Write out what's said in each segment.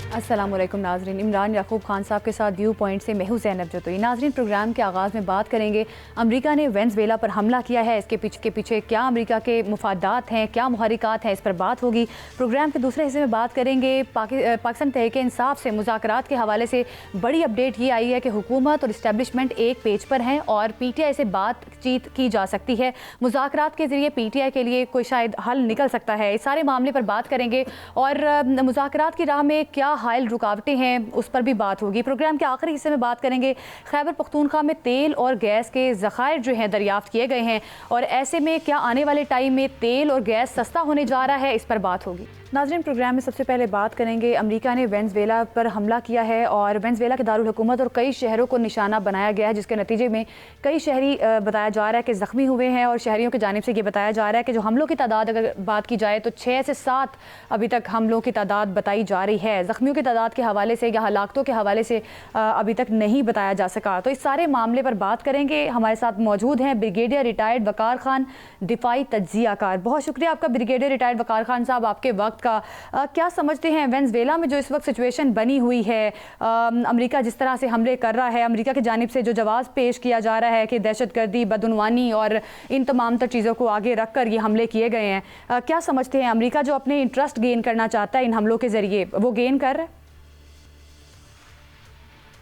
अस्सलाम वालेकुम नाजरीन, इमरान याकूब खान साहब के साथ व्यू पॉइंट से मैं हूं ज़ैनब जतोई। नाजरीन, प्रोग्राम के आगाज़ में बात करेंगे अमेरिका ने वेनेज़ुएला पर हमला किया है, इसके पीछे क्या अमेरिका के मुफादात हैं, क्या मुहरिकात हैं, इस पर बात होगी। प्रोग्राम के दूसरे हिस्से में बात करेंगे पाकिस्तान तहरीक इंसाफ से मुज़ाकरात के हवाले से बड़ी अपडेट ये आई है कि हुकूमत और इस्टेब्लिशमेंट एक पेज पर हैं और PTI से बातचीत की जा सकती है। मुज़ाकरात के ज़रिए PTI के लिए कोई शायद हल निकल सकता है। इस सारे मामले पर बात करेंगे और मुज़ाकरात की राह में क्या हायल रुकावटें हैं उस पर भी बात होगी। प्रोग्राम के आखिरी हिस्से में बात करेंगे खैबर पख्तूनख्वा में तेल और गैस के ज़खायर जो हैं दरियाफ्त किए गए हैं और ऐसे में क्या आने वाले टाइम में तेल और गैस सस्ता होने जा रहा है, इस पर बात होगी। नाज़रीन, प्रोग्राम में सबसे पहले बात करेंगे अमेरिका ने वेनेज़ुएला पर हमला किया है और वेनेज़ुएला के दारुल हुकूमत और कई शहरों को निशाना बनाया गया है, जिसके नतीजे में कई शहरी बताया जा रहा है कि ज़ख्मी हुए हैं और शहरियों की जानिब से ये बताया जा रहा है कि जो हमलों की तादाद अगर बात की जाए तो 6 से 7 अभी तक हमलों की तादाद बताई जा रही है। ज़ख्मियों की तादाद के हवाले से या हलाकतों के हवाले से अभी तक नहीं बताया जा सका। तो इस सारे मामले पर बात करेंगे। हमारे साथ मौजूद हैं ब्रिगेडियर रिटायर्ड वकार खान, दिफाई तज्जियाकार। बहुत शुक्रिया आपका ब्रिगेडियर रिटायर्ड वकार खान साहब, आपके वक्त का। क्या समझते हैं वेनेज़ुएला में जो इस वक्त सिचुएशन बनी हुई है, अमेरिका जिस तरह से हमले कर रहा है, अमेरिका की जानिब से जो जवाब पेश किया जा रहा है कि दहशतगर्दी, बदउनवानी और इन तमाम तर चीज़ों को आगे रख कर ये हमले किए गए हैं, क्या समझते हैं अमेरिका जो अपने इंटरेस्ट गेन करना चाहता है इन हमलों के ज़रिए, वो गेन कर रहा है?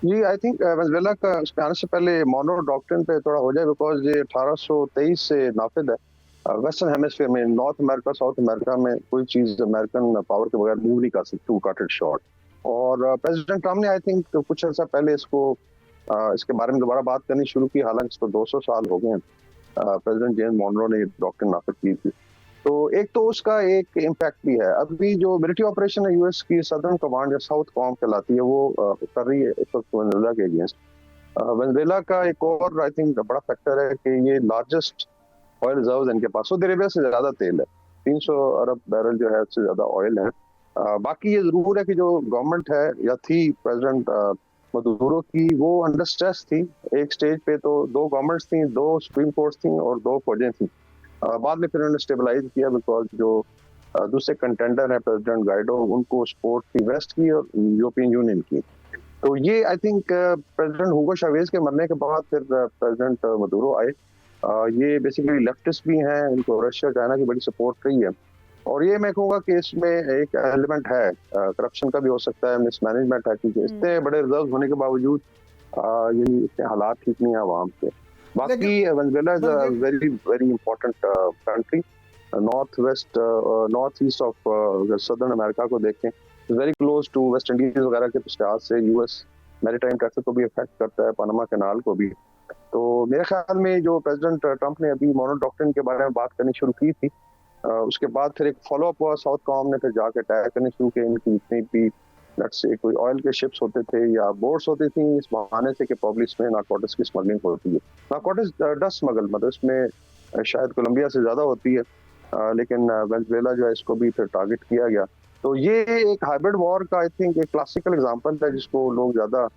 जी, आई थिंक वेनेज़ुएला का उसके आने से पहले मोनो डॉक्ट्रिन पे थोड़ा हो जाए, बिकॉज ये 1823 से नाफिद है। वेस्टर्न हेमिस्फीयर में, नॉर्थ अमेरिका, साउथ अमेरिका में कोई चीज़ अमेरिकन पावर के बगैर मूव नहीं कर सकती, टू कट इट शॉर्ट। और प्रेसिडेंट ट्रम्प ने आई थिंक कुछ अर्सा पहले इसके बारे में दोबारा बात करनी शुरू की, हालांकि इसको 200 साल हो गए हैं। प्रेसिडेंट जेम्स मोनरो ने डॉक्ट्रिन नाफिद की थी। तो एक तो उसका एक इम्पैक्ट भी है। अभी जो मिलिट्री ऑपरेशन है यूएस की सदर्न कमांड या साउथ कॉम कहलाती है, वो कर रही है इस वक्त वेनेज़ुएला के अगेंस्ट। वेनेज़ुएला का एक और आई थिंक बड़ा फैक्टर है कि ये लार्जेस्ट ऑयल रिजर्व इनके पास, सऊदी अरेबिया से ज्यादा तेल है, 300 अरब बैरल जो है उससे ज्यादा ऑयल है। बाकी ये जरूर है कि जो गवर्नमेंट है या थी प्रेसिडेंट मदुरो की, वो अंडर स्ट्रेस थी। एक स्टेज पे तो 2 गवर्नमेंट्स थी, 2 सुप्रीम कोर्ट्स थी और 2 फौजें थी। बाद में फिर उन्होंने स्टेबलाइज किया, बिकॉज जो दूसरे कंटेंडर है प्रेसिडेंट गाइडो, उनको सपोर्ट थी वेस्ट की और यूरोपियन यूनियन की। तो ये I think president Hugo Chavez के मरने के बाद फिर प्रेसिडेंट मदुरो आए। ये बेसिकली लेफ्टिस्ट भी हैं, इनको रशिया चाइना की बड़ी सपोर्ट रही है। और ये मैं कहूँगा कि इसमें एक एलिमेंट है करप्शन का भी हो सकता है, मिसमैनेजमेंट है, क्योंकि इतने बड़े रिजर्व होने के बावजूद ये इतने हालात ठीक नहीं है आवाम के। बाकी Venezuela is a very very important country, north east of southern America को देखें, very close to West Indies वगैरह के लिहाज से यूएस मैरीटाइम ट्रैफिक को भी अफेक्ट करता है, पनामा कैनाल को भी। तो मेरे ख्याल में जो प्रेसिडेंट ट्रंप ने अभी मोनो डॉक्ट्रिन के बारे में बात करनी शुरू की थी, उसके बाद फिर एक फॉलो अप हुआ, साउथ कॉम ने फिर जाके अटैक करने शुरू किए। इनकी जितनी भी लेट्स से कोई ऑयल के शिप्स होते थे या बोट्स होती थी, इस बहाने से कि प्रॉब्लम इसमें नारकोटिक्स की स्मगलिंग होती है। नारकोटिक्स डस स्मगल, मतलब इसमें शायद कोलंबिया से ज्यादा होती है, लेकिन वेनेज़ुएला जो है इसको भी फिर टारगेट किया गया। तो ये एक हाइब्रिड वॉर का आई थिंक एक क्लासिकल एग्जांपल है, जिसको लोग ज्यादा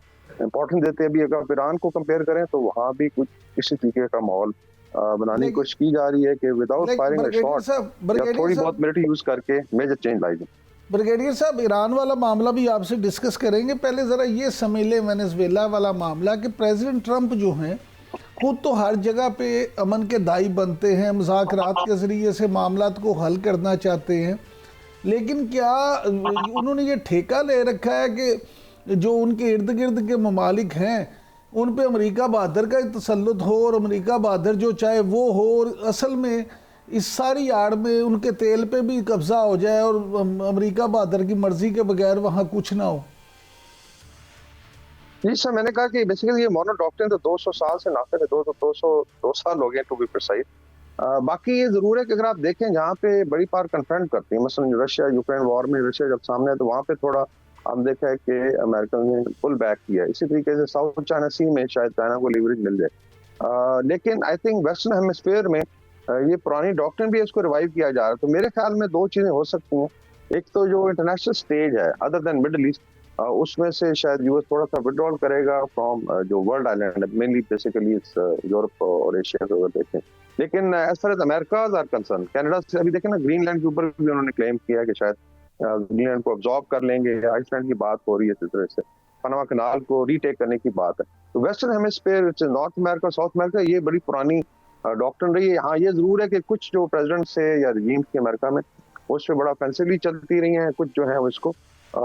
इंपॉर्टेंट देते हैं। अभी अगर ईरान को कंपेयर करें तो वहाँ भी कुछ इसी तरीके का माहौल बनाने की कोशिश की जा रही है कि विदाउट फायरिंग अ शॉट थोड़ी बहुत मिलिट्री यूज करके मेजर चेंज लाई जाए। ब्रिगेडियर साहब, ईरान वाला मामला भी आपसे डिस्कस करेंगे। पहले ज़रा ये समझ लें वेनेज़ुएला वाला मामला कि प्रेसिडेंट ट्रंप जो हैं खुद तो हर जगह पे अमन के दाई बनते हैं, मुज़ाकरात के ज़रिए से मामलात को हल करना चाहते हैं, लेकिन क्या उन्होंने ये ठेका ले रखा है कि जो उनके इर्द गिर्द के ममालिक हैं उन पे अमेरिका बहादुर का तसल्लुत हो और अमेरिका बहादुर जो चाहे वो हो, और असल में इस सारी आड़ में उनके तेल पे भी कब्जा हो जाए और अमेरिका बहादुर की मर्जी के बगैर वहाँ कुछ ना हो? जी सर, मैंने कहा कि बेसिकली ये मोनो डॉक्ट्रिन तो 200 साल से नाफिज है, 202 साल हो गए टू बी प्रिसाइज। बाकी ये जरूर है कि अगर आप देखें जहाँ पे बड़ी पावर कन्फ्रंट करती है, मसलन रशिया यूक्रेन वॉर में रशिया जब सामने है तो वहाँ पे थोड़ा हम देखा है कि अमेरिका ने पुल बैक किया। इसी तरीके से साउथ चाइना सी में शायद चाइना को लीवरेज मिल जाए, लेकिन आई थिंक वेस्टर्न हेमिस्फीयर में ये पुरानी डॉक्ट्रिन भी इसको रिवाइव किया जा रहा है। तो मेरे ख्याल में 2 चीजें हो सकती हैं। एक तो जो इंटरनेशनल स्टेज है अदर देन मिडल ईस्ट, उसमें से शायद यूएस थोड़ा सा विड्रॉल करेगा फ्रॉम जो वर्ल्ड आइलैंड है, मेनली बेसिकली यूरोप और एशिया को अगर देखें। लेकिन as far as America are concern, Canada से अभी देखें ना, ग्रीनलैंड के ऊपर भी उन्होंने क्लेम किया कि शायद ग्रीनलैंड को अब्जॉर्ब कर लेंगे, आइसलैंड की बात हो रही है, इस तरह से पनामा कनाल को रीटेक करने की बात है। तो western hemisphere, north America, south America, ये बड़ी पुरानी डॉक्ट्रिन रही है। हाँ, ये जरूर है कि कुछ जो प्रेसिडेंट से या रजीम की अमेरिका में उस पर बड़ा ऑफेंसिवली चलती रही हैं, कुछ जो है वो इसको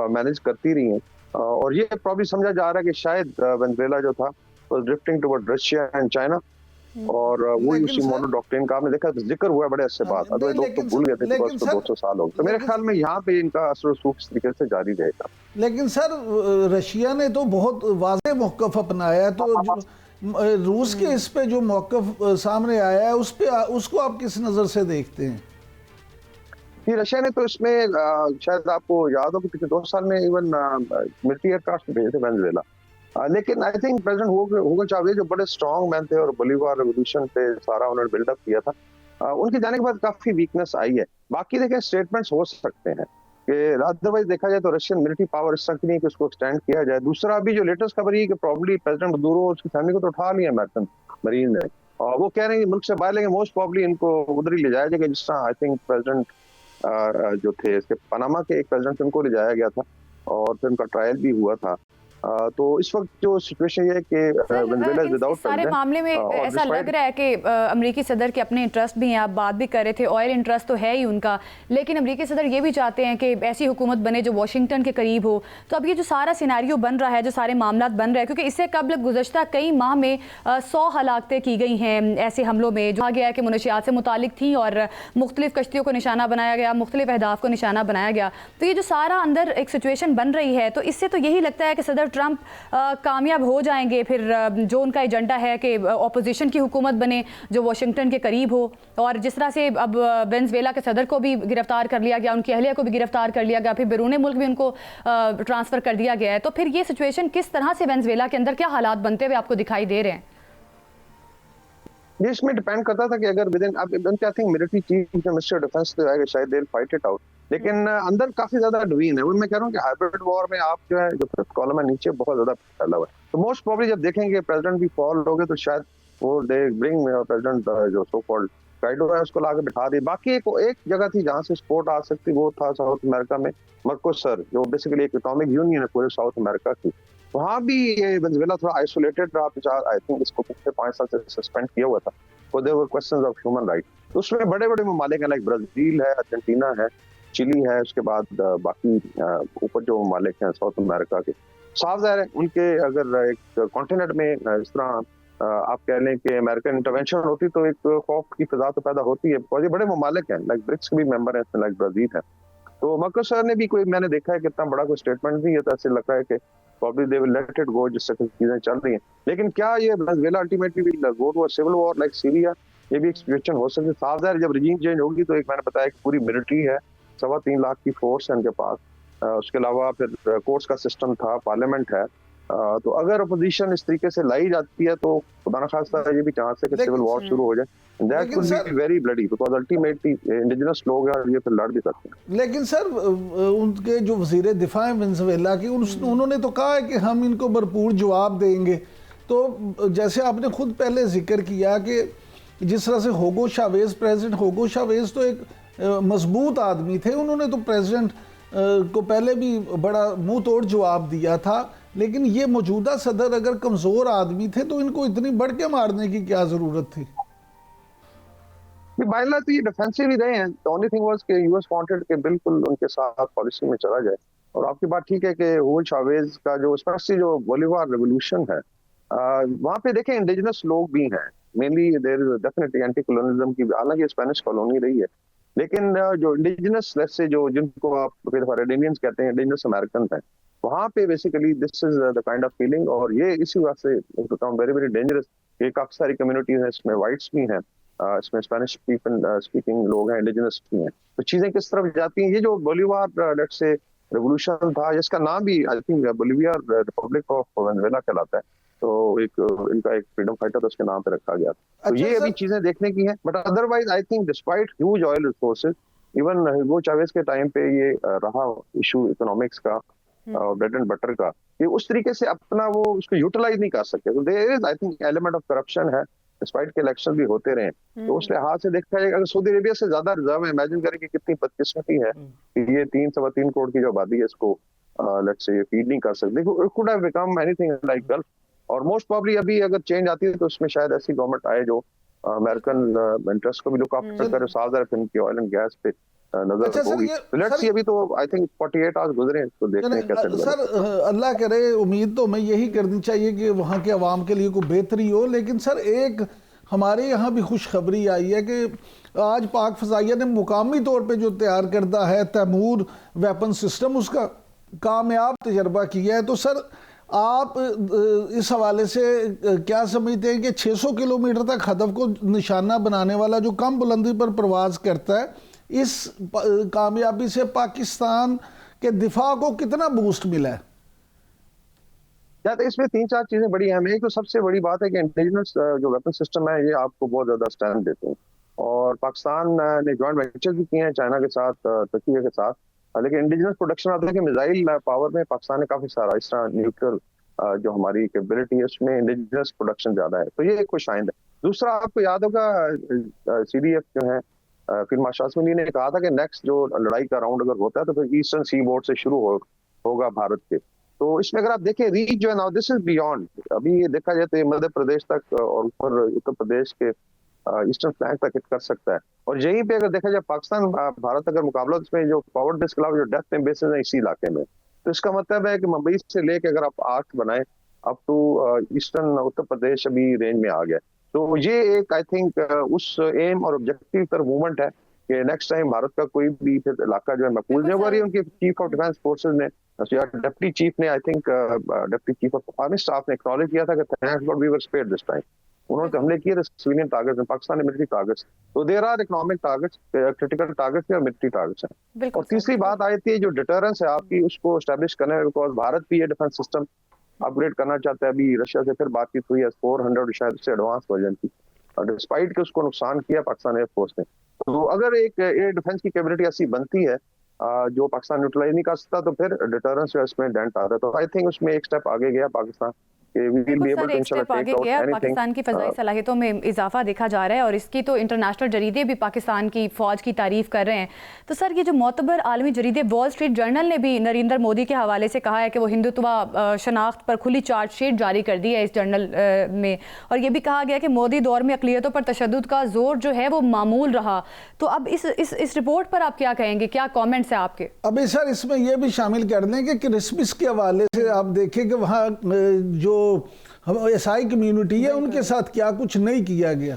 मैनेज करती रही हैं। और ये प्रॉब्ली समझा जा रहा है कि शायद वेनेजुएला जो था drifting toward Russia and China, और वही उसी मोनो डॉक्ट्रिन का आपने देखा जिक्र हुआ बड़े अच्छे बात, अदरवाइज लोग तो भूल गए थे बिकॉज़ 200 साल हो गए। तो मेरे ख्याल में यहाँ पे इनका असर रसूख इस तरीके से जारी रहेगा। लेकिन सर रशिया ने तो बहुत वाज़ेह मौक़िफ़ अपनाया है, तो रूस के इस पे जो मौक़िफ़ सामने आया है उसको आप किस नज़र से देखते हैं? ये रशिया ने तो इसमें शायद आपको याद हो कि पिछले 2 साल में इवन मिलिट्री एयरक्राफ्ट भेजे थे वेनेजुएला। लेकिन I think president Hugo Chavez जो बड़े स्ट्रॉन्ग मैन थे और बोलीवार रेवोल्यूशन पे सारा उन्होंने बिल्डअप किया था, उनके जाने के बाद काफी वीकनेस आई है। बाकी देखें स्टेटमेंट्स हो सकते हैं कि अदरवाइज देखा जाए तो रशियन मिलिट्री पावर इस तक नहीं कि उसको एक्सटेंड किया जाए। दूसरा अभी जो लेटेस्ट खबर है कि प्रॉब्ली प्रेसिडेंट मदुरो और उसकी फैमिली को तो उठा लिया अमेरिकन मरीन ने, और वो कह रहे हैं मुल्क से बाहर लेंगे, मोस्ट प्रॉब्ली इनको उधर ही ले जाया जाएगा जिस तरह आई थिंक प्रेसिडेंट जो थे इसके पनामा के एक प्रेसिडेंट उनको ले जाया गया था और फिर उनका ट्रायल भी हुआ था। तो इस वक्त जो सिचुएशन ये है कि वेनेजुएला इज विदाउट सारे मामले में ऐसा लग रहा है कि अमेरिकी सदर के अपने इंटरेस्ट भी हैं, आप बात भी कर रहे थे, ऑयल इंटरेस्ट तो है ही उनका, लेकिन अमेरिकी सदर ये भी चाहते हैं कि ऐसी हुकूमत बने जो वाशिंगटन के करीब हो। तो अब ये जो सारा सिनारियो बन रहा है, जो सारे मामला बन रहे हैं, क्योंकि इससे कबल गुज़श्ता कई माह में 100 हलाकतें की गई हैं ऐसे हमलों में, जो कहा गया है कि मनशियात से मुतालिक थी और मुख्तलिफ कश्तियों को निशाना बनाया गया, मुख्तलिफ अहदाफ को निशाना बनाया गया। तो ये जो सारा अंदर एक सिचुएशन बन रही है, तो इससे तो यही लगता है कि सदर ट्रंप कामयाब हो जाएंगे, फिर जो उनका एजेंडा है कि ऑपोजिशन की हुकूमत बने जो वाशिंगटन के करीब हो। और जिस तरह से अब वेनेजुएला के सदर को भी गिरफ्तार कर लिया गया, उनकी अहलिया को भी गिरफ्तार कर लिया गया, फिर बैरून मुल्क भी उनको ट्रांसफ़र कर दिया गया है, तो फिर ये सिचुएशन किस तरह से वेनेजुएला के अंदर क्या हालात बनते हुए आपको दिखाई दे रहे हैं? ये इसमें डिपेंड करता था कि अगर with in I think military chief minister defence तो आएगा, शायद they will fight it out, लेकिन अंदर काफी ज्यादा डिवीजन है। वो मैं कह रहा हूँ कि हाइब्रिड वॉर में आप जो है जो फिफ्थ कॉलम है नीचे बहुत ज्यादा फैला हुआ है, तो मोस्ट प्रोबेबली जब देखेंगे प्रेसिडेंट भी फॉल हो गए तो शायद वो दे ब्रिंग प्रेसिडेंट जो सो कॉल्ड गाइडो है उसको लाके बिठा दे। बाकी एक जगह थी जहाँ से सपोर्ट आ सकती, वो था साउथ अमेरिका में मर्कोसर, जो बेसिकली एक इकोनॉमिक यूनियन है पूरे साउथ अमेरिका की। वहाँ भी ये वेनेजुएला थोड़ा आइसोलेटेड रहा, आई थिंक इसको पिछले 5 साल से सस्पेंड किया हुआ था, तो there were questions of human right. उसमें बड़े बड़े ममालिक हैं, लाइक ब्राजील है, अर्जेंटीना है, चिली है, उसके बाद बाकी ऊपर जो ममालिक हैं साउथ अमेरिका के, साफ ज़ाहिर है उनके अगर एक कॉन्टिनेंट में इस तरह आप कह लें कि अमेरिकन इंटरवेंशन होती तो एक खौफ की फिजा तो पैदा होती है, और ये बड़े ममालिक हैं, लाइक ब्रिक्स के भी मेंबर हैं, लाइक ब्राजील है। तो मर्कोसर ने भी कोई, मैंने देखा है कि इतना बड़ा कोई स्टेटमेंट नहीं है, तो ऐसे लगता है कि probably they will let it go जिससे चीजें चल रही हैं। लेकिन क्या ये Venezuela ultimately will go to a civil war like Syria, ये भी एक सिचुएशन हो सकती है। साफ ज़ाहिर जब रजीम चेंज होगी तो एक मैंने बताया कि पूरी मिलिट्री है, 3.25 लाख की फोर्स है उनके पास, उसके अलावा फिर कोर्ट्स का सिस्टम था, पार्लियामेंट है, तो अगर अपोजिशन इस तरीके से लाई जाती है तो खुदा न खास्ता ये भी चांस है कि सिविल वॉर शुरू हो जाए। That could be very bloody because ultimately indigenous लोग हैं और ये फिर लड़ भी सकते हैं। लेकिन सर उनके जो वज़ीर दिफा है वेनेजुएला की, उन्होंने तो कहा है कि हम इनको भरपूर जवाब देंगे। तो जैसे आपने खुद पहले जिक्र किया कि जिस तरह से होगो चावेज, प्रेसिडेंट होगो चावेज तो एक मजबूत आदमी थे, उन्होंने तो प्रेसिडेंट को पहले भी बड़ा मुंह तोड़ जवाब दिया था, लेकिन ये मौजूदा सदर अगर कमज़ोर आदमी थे तो इनको इतनी बढ़ के मारने की क्या ज़रूरत थी? बाइला तो ये डिफेंसिव ही रहे हैं। द ओनली थिंग वाज कि यूएस वांटेड कि बिल्कुल उनके साथ पॉलिसी में चला जाए। और आपकी बात ठीक है कि हुगो चावेज का जो स्पेशली जो बोलीवार रेवोल्यूशन है, वहाँ पे देखें इंडिजिनस लोग भी हैं, mainly there is definitely anti colonialism की, हालांकि स्पेनिश कॉलोनी रही है, लेकिन जो इंडिजिनस लेट्स से जो जिनको आप रेडिनियंस कहते हैं, इंडिजिनस अमेरिकन हैं, वहाँ पे basically this is the kind of feeling, और ये इसी वजह से वेरी वेरी डेंजरस। ये काफी सारी कम्युनिटीज हैं, इसमें वाइट्स भी हैं, इसमें स्पेनिश स्पीकिंग लोग हैं, इंडिजिनस भी हैं, तो चीजें किस तरफ जाती हैं। ये जो बोलीवार लेट्स से रेवोल्यूशन था, जिसका नाम भी I think Bolivia Republic of Venezuela कहलाता है, तो एक इनका एक फ्रीडम फाइटर तो उसके नाम पे रखा गया था। तो ये अभी चीजें देखने की हैं, but otherwise I think despite huge oil resources, even Hugo Chavez के टाइम पे ये रहा इशू इकोनॉमिक्स का, ब्रेड एंड बटर का, ये उस तरीके से अपना वो उसको यूटिलाइज नहीं कर सकते। तो there is I think element of corruption है, डिस्पाइट के इलेक्शन भी होते रहे। तो उस लिहाज से देखा जाएगा अगर सऊदी अरेबिया से ज्यादा रिजर्व है, इमेजिन करें कि कितनी बदकिस्मती है कि ये 3-3.25 करोड़ की जो आबादी है इसको लेट्स से फीड नहीं कर सकते। It could have become anything like gulf, और मोस्ट प्रोबब्ली अभी अगर चेंज आती है तो उसमें शायद ऐसी गवर्नमेंट आए जो अमेरिकन इंटरेस्ट को भी लुक आफ्टर करे, साथ फिर ऑयल एंड गैस पे नजर रखोगी। लेट्स सी, अभी तो आई थिंक 48 आवर्स गुजरे हैं, तो देखते हैं कैसे सर अल्लाह करे, उम्मीद तो हमें यही करनी चाहिए कि वहाँ के अवाम के लिए कोई बेहतरी हो। लेकिन सर एक हमारे यहाँ भी खुशखबरी आई है कि आज पाक फ़ज़ाइया ने मुकामी तौर पे जो तैयार करदा है तैमूर वेपन सिस्टम, उसका कामयाब तजर्बा किया है। तो सर आप इस हवाले से क्या समझते हैं कि 600 किलोमीटर तक हदफ को निशाना बनाने वाला जो कम बुलंदी पर प्रवास करता है, इस कामयाबी से पाकिस्तान के दिफा को कितना बूस्ट मिला है? या तो इसमें 3-4 चीजें बड़ी अहम है। एक तो सबसे बड़ी बात है कि इंडिजिनस जो वेपन सिस्टम है ये आपको बहुत ज्यादा स्ट्रेंथ देते हैं, और पाकिस्तान ने जॉइंट वेंचर भी किए हैं चाइना के साथ, तुर्की के साथ, लेकिन इंडिजिनस प्रोडक्शन आता है कि मिसाइल पावर में पाकिस्तान ने काफी सारा, इस तरह न्यूक्लियर जो हमारी कैपेबिलिटी है उसमें इंडिजिनस प्रोडक्शन ज्यादा है, तो ये एक खुश आइंद है। दूसरा, आपको याद होगा CDF जो है फिर माशासमनी ने कहा था कि नेक्स्ट जो लड़ाई का राउंड अगर होता है तो फिर ईस्टर्न सी बोर्ड से शुरू होगा भारत के। तो इसमें अगर आप देखें रीच जो है नाउ दिस इज बियॉन्ड, अभी ये देखा जाए तो मध्य प्रदेश तक और ऊपर उत्तर प्रदेश के ईस्टर्न फ्लैंक तक हिट कर सकता है। और यहीं पे अगर देखा जाए पाकिस्तान भारत अगर मुकाबला, उसमें जो पावर डिस्क के अलावा जो डेप्थ में बेसिस है इसी इलाके में, तो इसका मतलब है कि मुंबई से लेके अगर आप आर्क बनाए up to eastern Uttar Pradesh अभी रेंज में आ गया। तो ये एक आई थिंक उस एम और ऑब्जेक्टिव पर मूवमेंट है कि नेक्स्ट टाइम भारत का कोई भी इलाका जो है मकबूल नहीं होगा। उनके चीफ ऑफ डिफेंस फोर्सेज ने, डिप्टी चीफ ने, I think deputy chief of army staff ने एक्नॉलेज किया था कि thanks god we were spared this time. उन्होंने तो हमले किए थे सिविलियन टारगेट्स में, पाकिस्तान ने मिलिट्री टारगेट्स, तो there are economic targets, critical targets और मिलिट्री टारगेट्स हैं। और तीसरी बात आती है जो डिटरेंस है आपकी, उसको एस्टेब्लिश करने में, बिकॉज भारत भी ये डिफेंस सिस्टम अपग्रेड करना चाहता है। अभी रशिया से फिर बातचीत हुई है 400 शायद उससे एडवांस वर्जन की, और डिस्पाइट के उसको नुकसान किया पाकिस्तान एयरफोर्स ने। तो अगर एक एयर डिफेंस की कैपेबिलिटी ऐसी बनती है जो पाकिस्तान न्यूट्रलाइज नहीं कर सकता, तो फिर डिटरेंस जो इसमें डेंट आता है। तो आई थिंक उसमें एक स्टेप आगे गया पाकिस्तान, पाकिस्तान की फजाई सलाहियतों में इजाफा देखा जा रहा है, और इसकी तो इंटरनेशनल जरीदे भी पाकिस्तान की फौज की तारीफ कर रहे हैं। तो सर ये जो मोतबर आलमी जरीदे वॉल स्ट्रीट जर्नल ने भी नरेंद्र मोदी के हवाले से कहा है कि वो हिंदुत्व शनाख्त पर खुली चार्जशीट जारी कर दी है इस जर्नल में, और ये भी कहा गया कि मोदी दौर में अक़लियतों पर तशद्दुद का जोर जो है वो मामूल रहा। तो अब इस रिपोर्ट पर आप क्या कहेंगे, क्या कॉमेंट्स है आपके? अभी सर इसमें यह भी शामिल कर दें कि क्रिसमस के हवाले से आप देखें कि वहाँ जो ईसाई कम्युनिटी है उनके साथ क्या कुछ नहीं किया गया।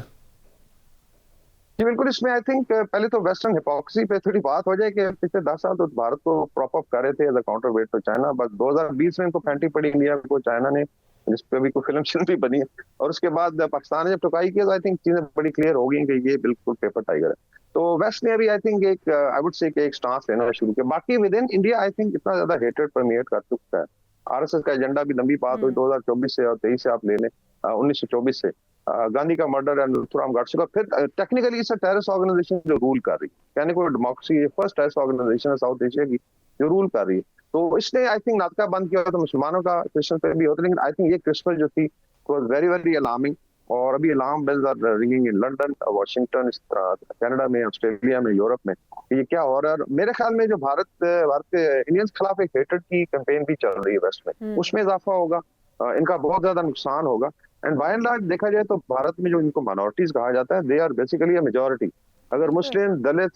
जी बिल्कुल, इसमें आई थिंक पहले तो वेस्टर्न हिपोक्रेसी पे थोड़ी बात हो जाए कि पिछले 10 साल तो भारत को प्रॉप अप कर रहे थे एज अ काउंटर वेट तो चाइना, बस 2020 में इनको फैंटी पड़ी इंडिया को चाइना ने, जिस पे भी कोई फिल्म भी बनी है, और उसके बाद पाकिस्तान ने जब टुकाई किया तो आई थिंक चीजें बड़ी क्लियर हो गई कि ये बिल्कुल पेपर टाइगर है। तो वेस्ट ने अभी आई थिंक एक आई वुड से एक स्टांस लेना शुरू किया। बाकी with in India I think इतना ज्यादा हेटेड परमिएट कर चुका है, RSS का एजेंडा भी लंबी बात हुई 2024 से और 23 से आप ले लें 1924 से गांधी का मर्डर एंड लुथुराम गाडसे का, फिर technically it's a terrorist organisation जो रूल कर रही है, कहने को डेमोक्रेसी फर्स्ट टेररिस्ट ऑर्गेनाइजेशन है साउथ एशिया की जो रूल कर रही है। तो इसने आई थिंक नाटका बंद किया तो मुसलमानों का क्रिश्चियन पे भी होता, लेकिन आई थिंक ये क्रिसमस जो थी वाज वेरी वेरी अलार्मिंग। और अभी alarm bells are ringing in London, Washington, इस तरह कनाडा में, ऑस्ट्रेलिया में, यूरोप में, ये क्या हो रहा है। मेरे ख्याल में जो भारत के इंडियंस के खिलाफ एक हेटेड की कैंपेन भी चल रही है वेस्ट में, उसमें इजाफा होगा, इनका बहुत ज्यादा नुकसान होगा। एंड बाय एंड लार्ज देखा जाए तो भारत में जो इनको माइनॉरिटीज कहा जाता है, they are basically a majority. अगर मुस्लिम, दलित,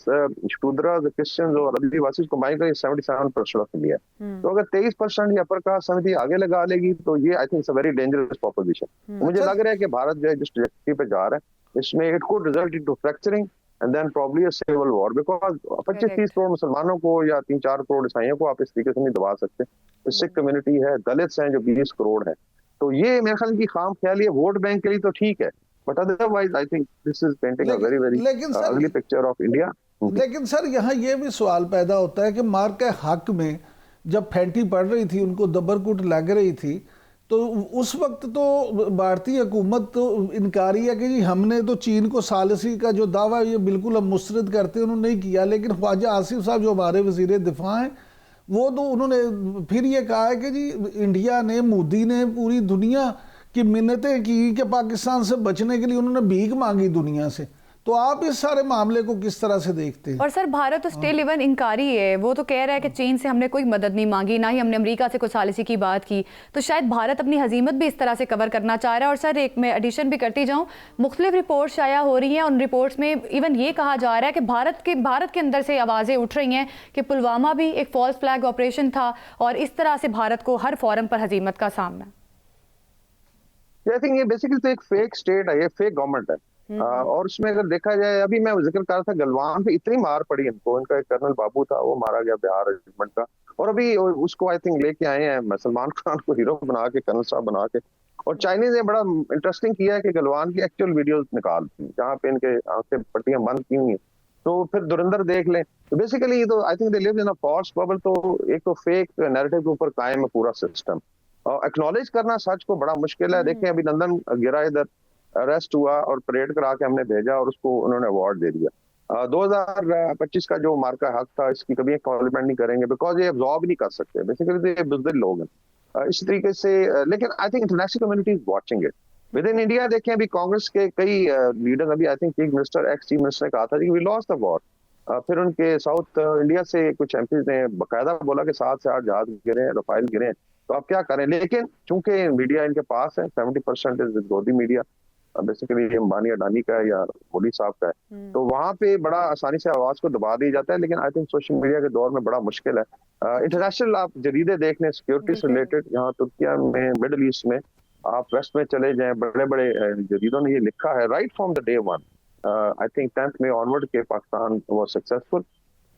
शूद्र, क्रिश्चियन और आदिवासी कंबाइन करें 77% ऑफ इंडिया, तो अगर 23% या अपर कास्ट समिति आगे लगा लेगी तो ये I think very dangerous proposition. मुझे लग रहा है कि भारत जो है जिस ट्रैजेक्टरी पे जा रहा है इसमें it could result into fracturing and then probably a civil war, because 25-30 crore मुसलमानों को या 3-4 करोड़ ईसाइयों को आप इस तरीके से नहीं दबा सकते। सिख कम्युनिटी है, दलित हैं जो 20 करोड़ है, तो ये मेरे ख्याल की खाम ख्याली है। वोट बैंक के लिए तो ठीक है, but otherwise I think this is painting a very very ugly picture of India. लेकिन सर यहाँ ये भी सवाल पैदा होता है कि मार्क के हक में जब फैंटी पड़ रही थी, उनको दबरकुट लग रही थी, तो उस वक्त तो भारतीय हुकूमत तो इनकारी है कि जी हमने तो चीन को सालिसी का जो दावा ये बिल्कुल हम मुस्तरद करते हैं, उन्होंने नहीं किया। लेकिन ख्वाजा आसिफ साहब जो हमारे वज़ीर दिफा हैं, वो तो उन्होंने फिर ये कहा है कि जी इंडिया ने, मोदी ने पूरी दुनिया कि मिन्नतें की कि पाकिस्तान से बचने के लिए उन्होंने भीख मांगी दुनिया से। तो आप इस सारे मामले को किस तरह से देखते हैं? और सर भारत तो स्टिल इवन इनकारी है, वो तो कह रहा है कि चीन से हमने कोई मदद नहीं मांगी, ना ही हमने अमेरिका से कुछ सालिसी की बात की। तो शायद भारत अपनी हजीमत भी इस तरह से कवर करना चाह रहा है। और सर एक मैं एडिशन भी करती जाऊँ, मुख्तलिफ रिपोर्ट्स शाया हो रही हैं, उन रिपोर्ट्स में इवन ये कहा जा रहा है कि भारत के अंदर से आवाज़ें उठ रही हैं कि पुलवामा भी एक फॉल्स फ्लैग ऑपरेशन था और इस तरह से भारत को हर फोरम पर हजीमत का सामना। आई थिंक ये बेसिकली तो एक फेक स्टेट है, ये फेक गवर्नमेंट है। और उसमें अगर देखा जाए, अभी मैं जिक्र कर रहा था गलवान पे इतनी मार पड़ी इनको, इनका एक कर्नल बाबू था वो मारा गया बिहार रेजिमेंट का, और अभी उसको आई थिंक लेके आए हैं सलमान खान को हीरो बना के, कर्नल साहब बना के। और चाइनीज ने बड़ा इंटरेस्टिंग किया है कि गलवान की एक्चुअल वीडियोस निकाल दी जहाँ पे इनके आंखें पट्टियां बंद की हुई, तो फिर धुरंधर देख लें। तो बेसिकली तो I think they live in a false bubble. तो एक तो फेक नैरेटिव के ऊपर कायम है पूरा सिस्टम, और एक्नॉलेज करना सच को बड़ा मुश्किल है। देखें अभी नंदन गिरा इधर अरेस्ट हुआ और परेड करा के हमने भेजा और उसको उन्होंने अवार्ड दे दिया। 2025 का जो मार्का हक था इसकी कभी कॉम्प्लीमेंट नहीं करेंगे, बिकॉज ये अब्जॉर्ब नहीं कर सकते, बेसिकली तो ये बुज़दिल लोग हैं इस तरीके से। लेकिन I think international community is watching it. With in India देखें अभी कांग्रेस के कई लीडर, अभी I think chief minister, ex chief minister ने कहा था कि वी लॉस्ट द वॉर। फिर उनके साउथ इंडिया से कुछ एमपीज ने बाकायदा बोला कि 7 से 8 जहाज गिरे हैं, रफाइल गिरे हैं, तो आप क्या करें। लेकिन चूंकि मीडिया इनके पास है, 70% इज गोदी मीडिया, बेसिकली ये अंबानी अडानी का है या मोदी साहब का है, तो वहां पे बड़ा आसानी से आवाज को दबा दी जाता है। लेकिन आई थिंक सोशल मीडिया के दौर में बड़ा मुश्किल है। इंटरनेशनल आप जरीदे देख लें सिक्योरिटी से रिलेटेड, यहाँ तुर्किया में, मिडल ईस्ट में, आप वेस्ट में चले जाएं, बड़े बड़े जरीदों ने ये लिखा है right from the day one, I think 10th में ऑनवर्ड के पाकिस्तान वाज सक्सेसफुल।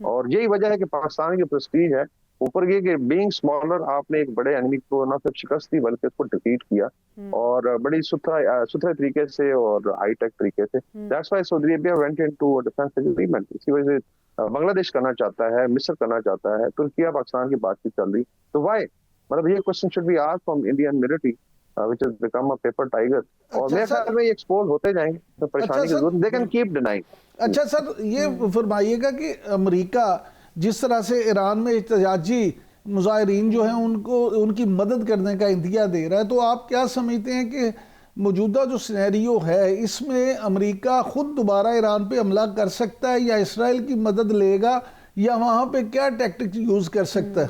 और यही वजह है कि पाकिस्तान की प्रेस्टीज है ऊपर ये कि बीइंग स्मॉलर आपने एक बड़े एनिमी को ना सिर्फ शिकस्त दी बल्कि उसको डिफीट किया, और बड़ी सुथरे तरीके से और हाईटेक तरीके से। That's why Saudi Arabia went into a defence agreement. इसी वजह से बांग्लादेश करना चाहता है, मिस्र करना चाहता है, तुर्किया पाकिस्तान की बातचीत चल रही। तो व्हाई, मतलब ये question should be asked from Indian military which has become a paper tiger. और मेरे ख्याल में ये एक्सपोज होते जाएंगे, तो परेशानी की जरूरत, दे कैन कीप डिनाइंग। अच्छा सर, ये फरमाइएगा कि अमेरिका जिस तरह से ईरान में एहतजाजी मुजाहिरीन जो हैं उनको उनकी मदद करने का इंदिया दे रहा है, तो आप क्या समझते हैं कि मौजूदा जो सिनेरियो है इसमें अमेरिका खुद दोबारा ईरान पे हमला कर सकता है या इसराइल की मदद लेगा, या वहाँ पे क्या टैक्टिक्स यूज कर सकता है?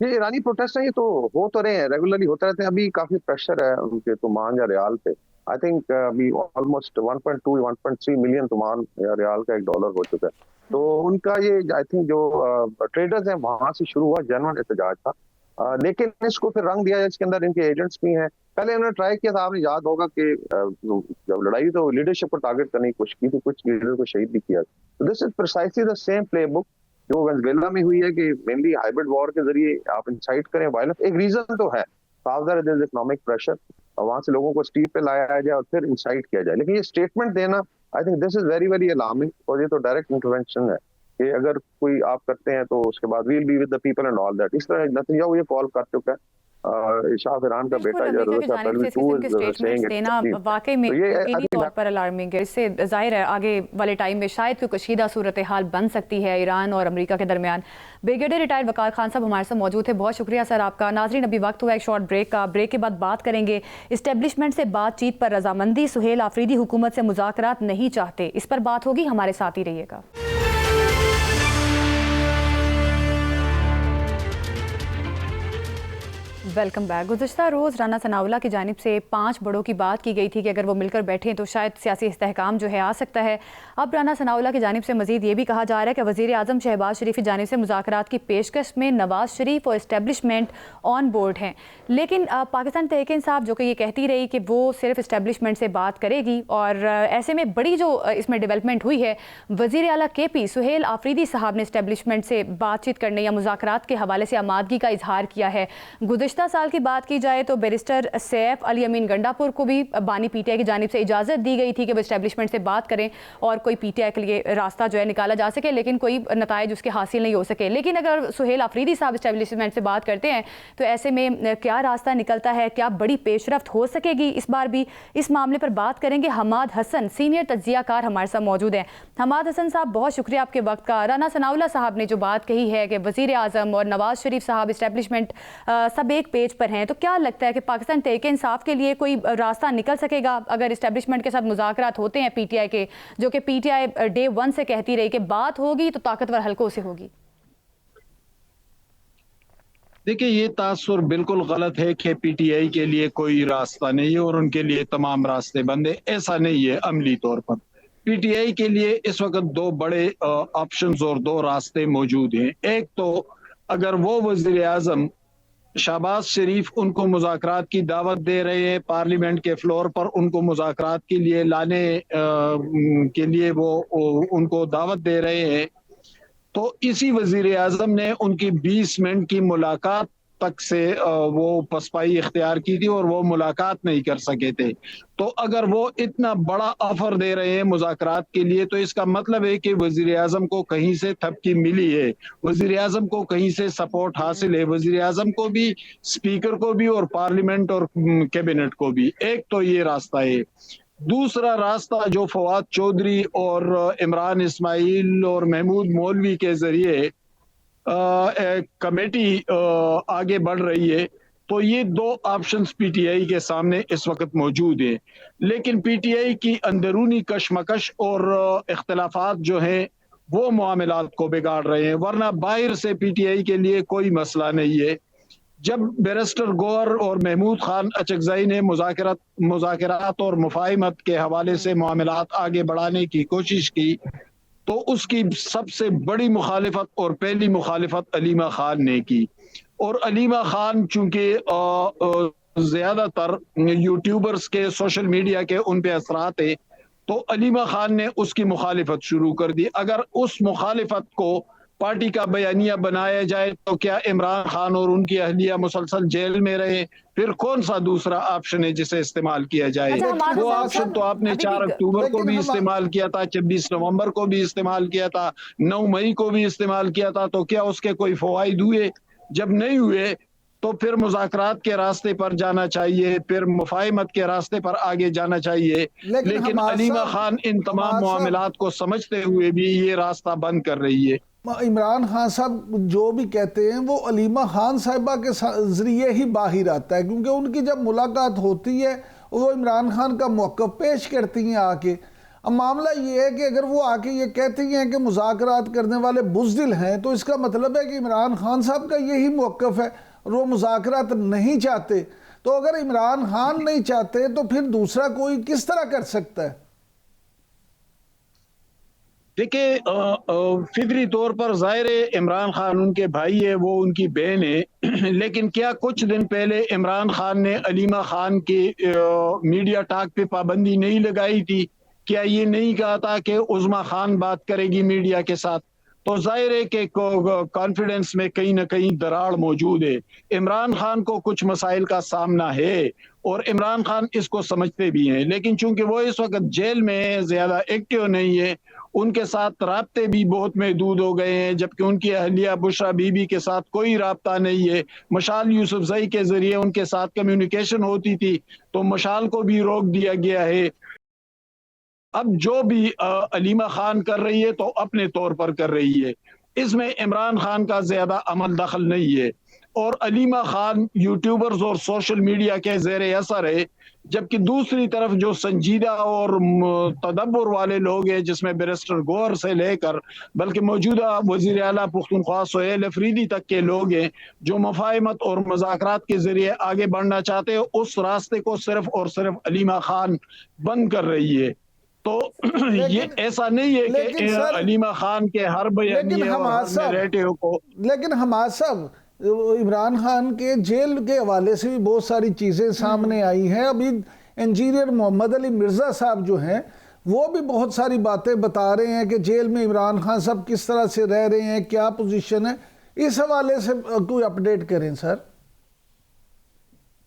ये ईरानी प्रोटेस्ट है, ये तो हो तो रहे हैं, रेगुलरली होते रहते हैं। अभी काफी प्रेशर है उनके तुमान या रियाल पे। आई थिंक अभी ऑलमोस्ट 1.2-1.3 मिलियन तुमान या रियाल का $1 हो चुका है। तो उनका ये आई थिंक जो ट्रेडर्स हैं वहां से शुरू हुआ जेन्युइन एहतजाज था, लेकिन इसको फिर रंग दिया, इसके अंदर इनके एजेंट्स भी हैं। पहले उन्होंने ट्राई किया था, आपने याद होगा कि जब लड़ाई तो लीडरशिप को टारगेट करने की कोशिश की थी, कुछ लीडर को शहीद भी किया। तो this is precisely the same playbook जो वेनेजुएला में हुई है कि मेनली हाइब्रिड वॉर के जरिए आप इंसाइट करें वायलेंस। एक रीजन तो है, इकोनॉमिक प्रेशर, वहां से लोगों को स्ट्रीट पे लाया जाए और फिर इंसाइट किया जाए। लेकिन ये स्टेटमेंट देना I think this is very very alarming, और ये तो डायरेक्ट इंटरवेंशन है कि अगर कोई आप करते हैं तो उसके बाद will be with the people and all that. इस तरह नेतन्याहू ये कॉल कर चुका है, शाह ईरान का बेटा देना वाकई में यकीनी तौर पर अलार्मिंग है। इससे जाहिर है आगे वाले टाइम में शायद कोई कशीदा सूरत हाल बन सकती है ईरान और अमेरिका के दरमियान। ब्रिगेडियर रिटायर्ड वकार खान साहब हमारे साथ मौजूद थे, बहुत शुक्रिया सर आपका। नाजरीन अभी वक्त हुआ एक शॉर्ट ब्रेक का, ब्रेक के बाद बात करेंगे इस्टेब्लिशमेंट से बातचीत पर रजामंदी। सुहेल आफरीदी हुकूमत से मुज़ाकरात नहीं चाहते, इस पर बात होगी, हमारे साथ ही रहिएगा। Welcome back. गुज़श्ता रोज़ राना सनाउल्लाह की जानिब से 5 बड़ों की बात की गई थी कि अगर वो मिलकर बैठें तो शायद सियासी इस्तेहकाम जो है आ सकता है। अब राना सनाउल्लाह की जानिब से मज़ीद ये भी कहा जा रहा है कि वज़ीर आज़म शहबाज शरीफ की जानिब से मुज़ाकरात की पेशकश में नवाज़ शरीफ और इस्टेब्लिशमेंट ऑन बोर्ड हैं। लेकिन पाकिस्तान तहरीक इंसाफ जो कि ये कहती रही कि वो सिर्फ इस्टेब्लिशमेंट से बात करेगी, और ऐसे में बड़ी जो इसमें डेवलपमेंट हुई है, वज़ीर आला KP सुहेल आफरीदी साहब ने इस्टेब्लिशमेंट से बातचीत करने या मुज़ाकरात के हवाले से आमादगी का इजहार किया है। गुज़श्ता साल की बात की जाए तो बैरिस्टर सैफ अली अमीन गंडापुर को भी बानी PTI की जानिब से इजाज़त दी गई थी कि वो इस्टेब्लिशमेंट से बात करें और कोई PTI के लिए रास्ता जो है निकाला जा सके, लेकिन कोई नताइज उसके हासिल नहीं हो सके। लेकिन अगर सुहेल आफरीदी साहब इस्टेब्लिशमेंट से बात करते हैं तो ऐसे में क्या रास्ता निकलता है, क्या बड़ी पेशरफ्त हो सकेगी, इस बार भी इस मामले पर बात करेंगे। हमाद हसन सीनियर तज्जियाकार हमारे साथ मौजूद हैं। हमाद हसन साहब बहुत शुक्रिया आपके वक्त का। राना सनाउल्लाह साहब ने जो बात कही है कि वज़ीर आज़म और नवाज़ शरीफ साहब इस्टेब्लिशमेंट सब एक एक पेज पर हैं, तो क्या लगता है कि पाकिस्तान तहरीक इंसाफ के लिए कोई रास्ता निकल सकेगा अगर इस्टेब्लिशमेंट के साथ मुज़ाकरात होते हैं पीटीआई के, जो कि पीटीआई डे 1 से कहती रही कि बात होगी तो ताकतवर हलकों से होगी? देखिए, ये तासुर बिल्कुल गलत है कि पीटीआई के लिए कोई रास्ता नहीं है और उनके लिए तमाम रास्ते बंद है। ऐसा नहीं है। अमली तौर पर पीटीआई के लिए इस वक्त दो बड़े ऑप्शंस और दो रास्ते मौजूद हैं। एक तो अगर वो वज़ीर आज़म शहबाज शरीफ उनको मुज़ाकरात की दावत दे रहे हैं, पार्लियामेंट के फ्लोर पर उनको मुज़ाकरात के लिए लाने के लिए वो उनको दावत दे रहे हैं, तो इसी वजीर आजम ने उनकी 20 मिनट की मुलाकात तक से वो पसपाई इख्तियार की थी और वो मुलाकात नहीं कर सके थे। तो अगर वो इतना बड़ा ऑफर दे रहे हैं मुज़ाकरात के लिए, तो इसका मतलब है कि वजीर आजम को कहीं से थपकी मिली है, वजीर आजम को कहीं से सपोर्ट हासिल है, वजीर आजम को भी, स्पीकर को भी और पार्लियामेंट और कैबिनेट को भी। एक तो ये रास्ता है। दूसरा रास्ता जो फवाद चौधरी और इमरान इस्माइल और महमूद मौलवी के जरिए कमेटी आगे बढ़ रही है, तो ये दो ऑप्शंस पीटीआई के सामने इस वक्त मौजूद है। लेकिन पीटीआई की अंदरूनी कशमकश और इख्तलाफात जो हैं वो मामलात को बिगाड़ रहे हैं, वरना बाहर से पीटीआई के लिए कोई मसला नहीं है। जब बैरिस्टर गौहर और महमूद खान अचकज़ई ने मुज़ाकरात और मुफाहिमत के हवाले से मामलात आगे बढ़ाने की कोशिश की, तो उसकी सबसे बड़ी मुखालिफत और पहली मुखालिफत अलीमा खान ने की। और अलीमा खान चूंकि ज्यादातर यूट्यूबर्स के, सोशल मीडिया के उन पे असरात है, तो अलीमा खान ने उसकी मुखालिफत शुरू कर दी। अगर उस मुखालिफत को पार्टी का बयानिया बनाया जाए तो क्या इमरान खान और उनकी अहलिया मुसलसल जेल में रहे? फिर कौन सा दूसरा ऑप्शन है जिसे इस्तेमाल किया जाए? वो ऑप्शन तो आपने 4 अक्टूबर को भी इस्तेमाल किया था, 26 नवंबर को भी इस्तेमाल किया था, 9 मई को भी इस्तेमाल किया था। तो क्या उसके कोई फवाइद हुए? जब नहीं हुए तो फिर मुज़ाकरात के रास्ते पर जाना चाहिए, फिर मुफाहिमत के रास्ते पर आगे जाना चाहिए। लेकिन अलीमा खान इन तमाम मामलात को समझते हुए भी ये रास्ता बंद कर रही है। इमरान खान साहब जो भी कहते हैं वो अलीमा खान साहिबा के जरिए ही बाहर आता है, क्योंकि उनकी जब मुलाकात होती है वो इमरान खान का मौक़िफ़ पेश करती हैं आके। अब मामला ये है कि अगर वो आके ये कहती हैं कि मुज़ाकरात करने वाले बुज़दिल हैं, तो इसका मतलब है कि इमरान खान साहब का यही मौक़िफ़ है और वो मुज़ाकरात नहीं चाहते। तो अगर इमरान खान नहीं चाहते तो फिर दूसरा कोई किस तरह कर सकता है? देखिए, फिक्री तौर पर जाहिर है इमरान खान उनके भाई है, वो उनकी बहन है। लेकिन क्या कुछ दिन पहले इमरान खान ने अलीमा खान के मीडिया टॉक पे पाबंदी नहीं लगाई थी? क्या ये नहीं कहा था कि उज़मा खान बात करेगी मीडिया के साथ? तो जाहिर है कि कॉन्फिडेंस में कहीं ना कहीं दरार मौजूद है। इमरान खान को कुछ मसाइल का सामना है और इमरान खान इसको समझते भी हैं, लेकिन चूंकि वो इस वक्त जेल में है, ज्यादा एक्टिव नहीं है, उनके साथ राब्ते भी बहुत महदूद हो गए हैं। जबकि उनकी अहलिया बुशरा बीबी के साथ कोई राब्ता नहीं है। मशाल यूसुफजई के जरिए उनके साथ कम्युनिकेशन होती थी, तो मशाल को भी रोक दिया गया है। अब जो भी अलीमा खान कर रही है तो अपने तौर पर कर रही है, इसमें इमरान खान का ज्यादा अमल दखल नहीं है। और अलीमा खान यूट्यूबर्स और सोशल मीडिया के ज़ेरे असर है, जबकि दूसरी तरफ जो संजीदा और तदब्बुर वाले लोग हैं, जिसमें बैरिस्टर गौहर से लेकर बल्कि मौजूदा वज़ीर आला पुख्तनख्वा सुहेल अफरीदी तक के लोग हैं, जो मुफाहिमत और मुज़ाकरात के जरिए आगे बढ़ना चाहते हैं, उस रास्ते को सिर्फ और सिर्फ अलीमा खान बंद कर रही है। तो ये ऐसा नहीं है कि अलीमा खान के हर बयानिए और हर नैरेटिव को। लेकिन हमाद साहब, इमरान खान के जेल के हवाले से भी बहुत सारी चीज़ें सामने आई हैं। अभी इंजीनियर मोहम्मद अली मिर्ज़ा साहब जो हैं वो भी बहुत सारी बातें बता रहे हैं कि जेल में इमरान खान साहब किस तरह से रह रहे हैं, क्या पोजीशन है। इस हवाले से कोई अपडेट करें सर।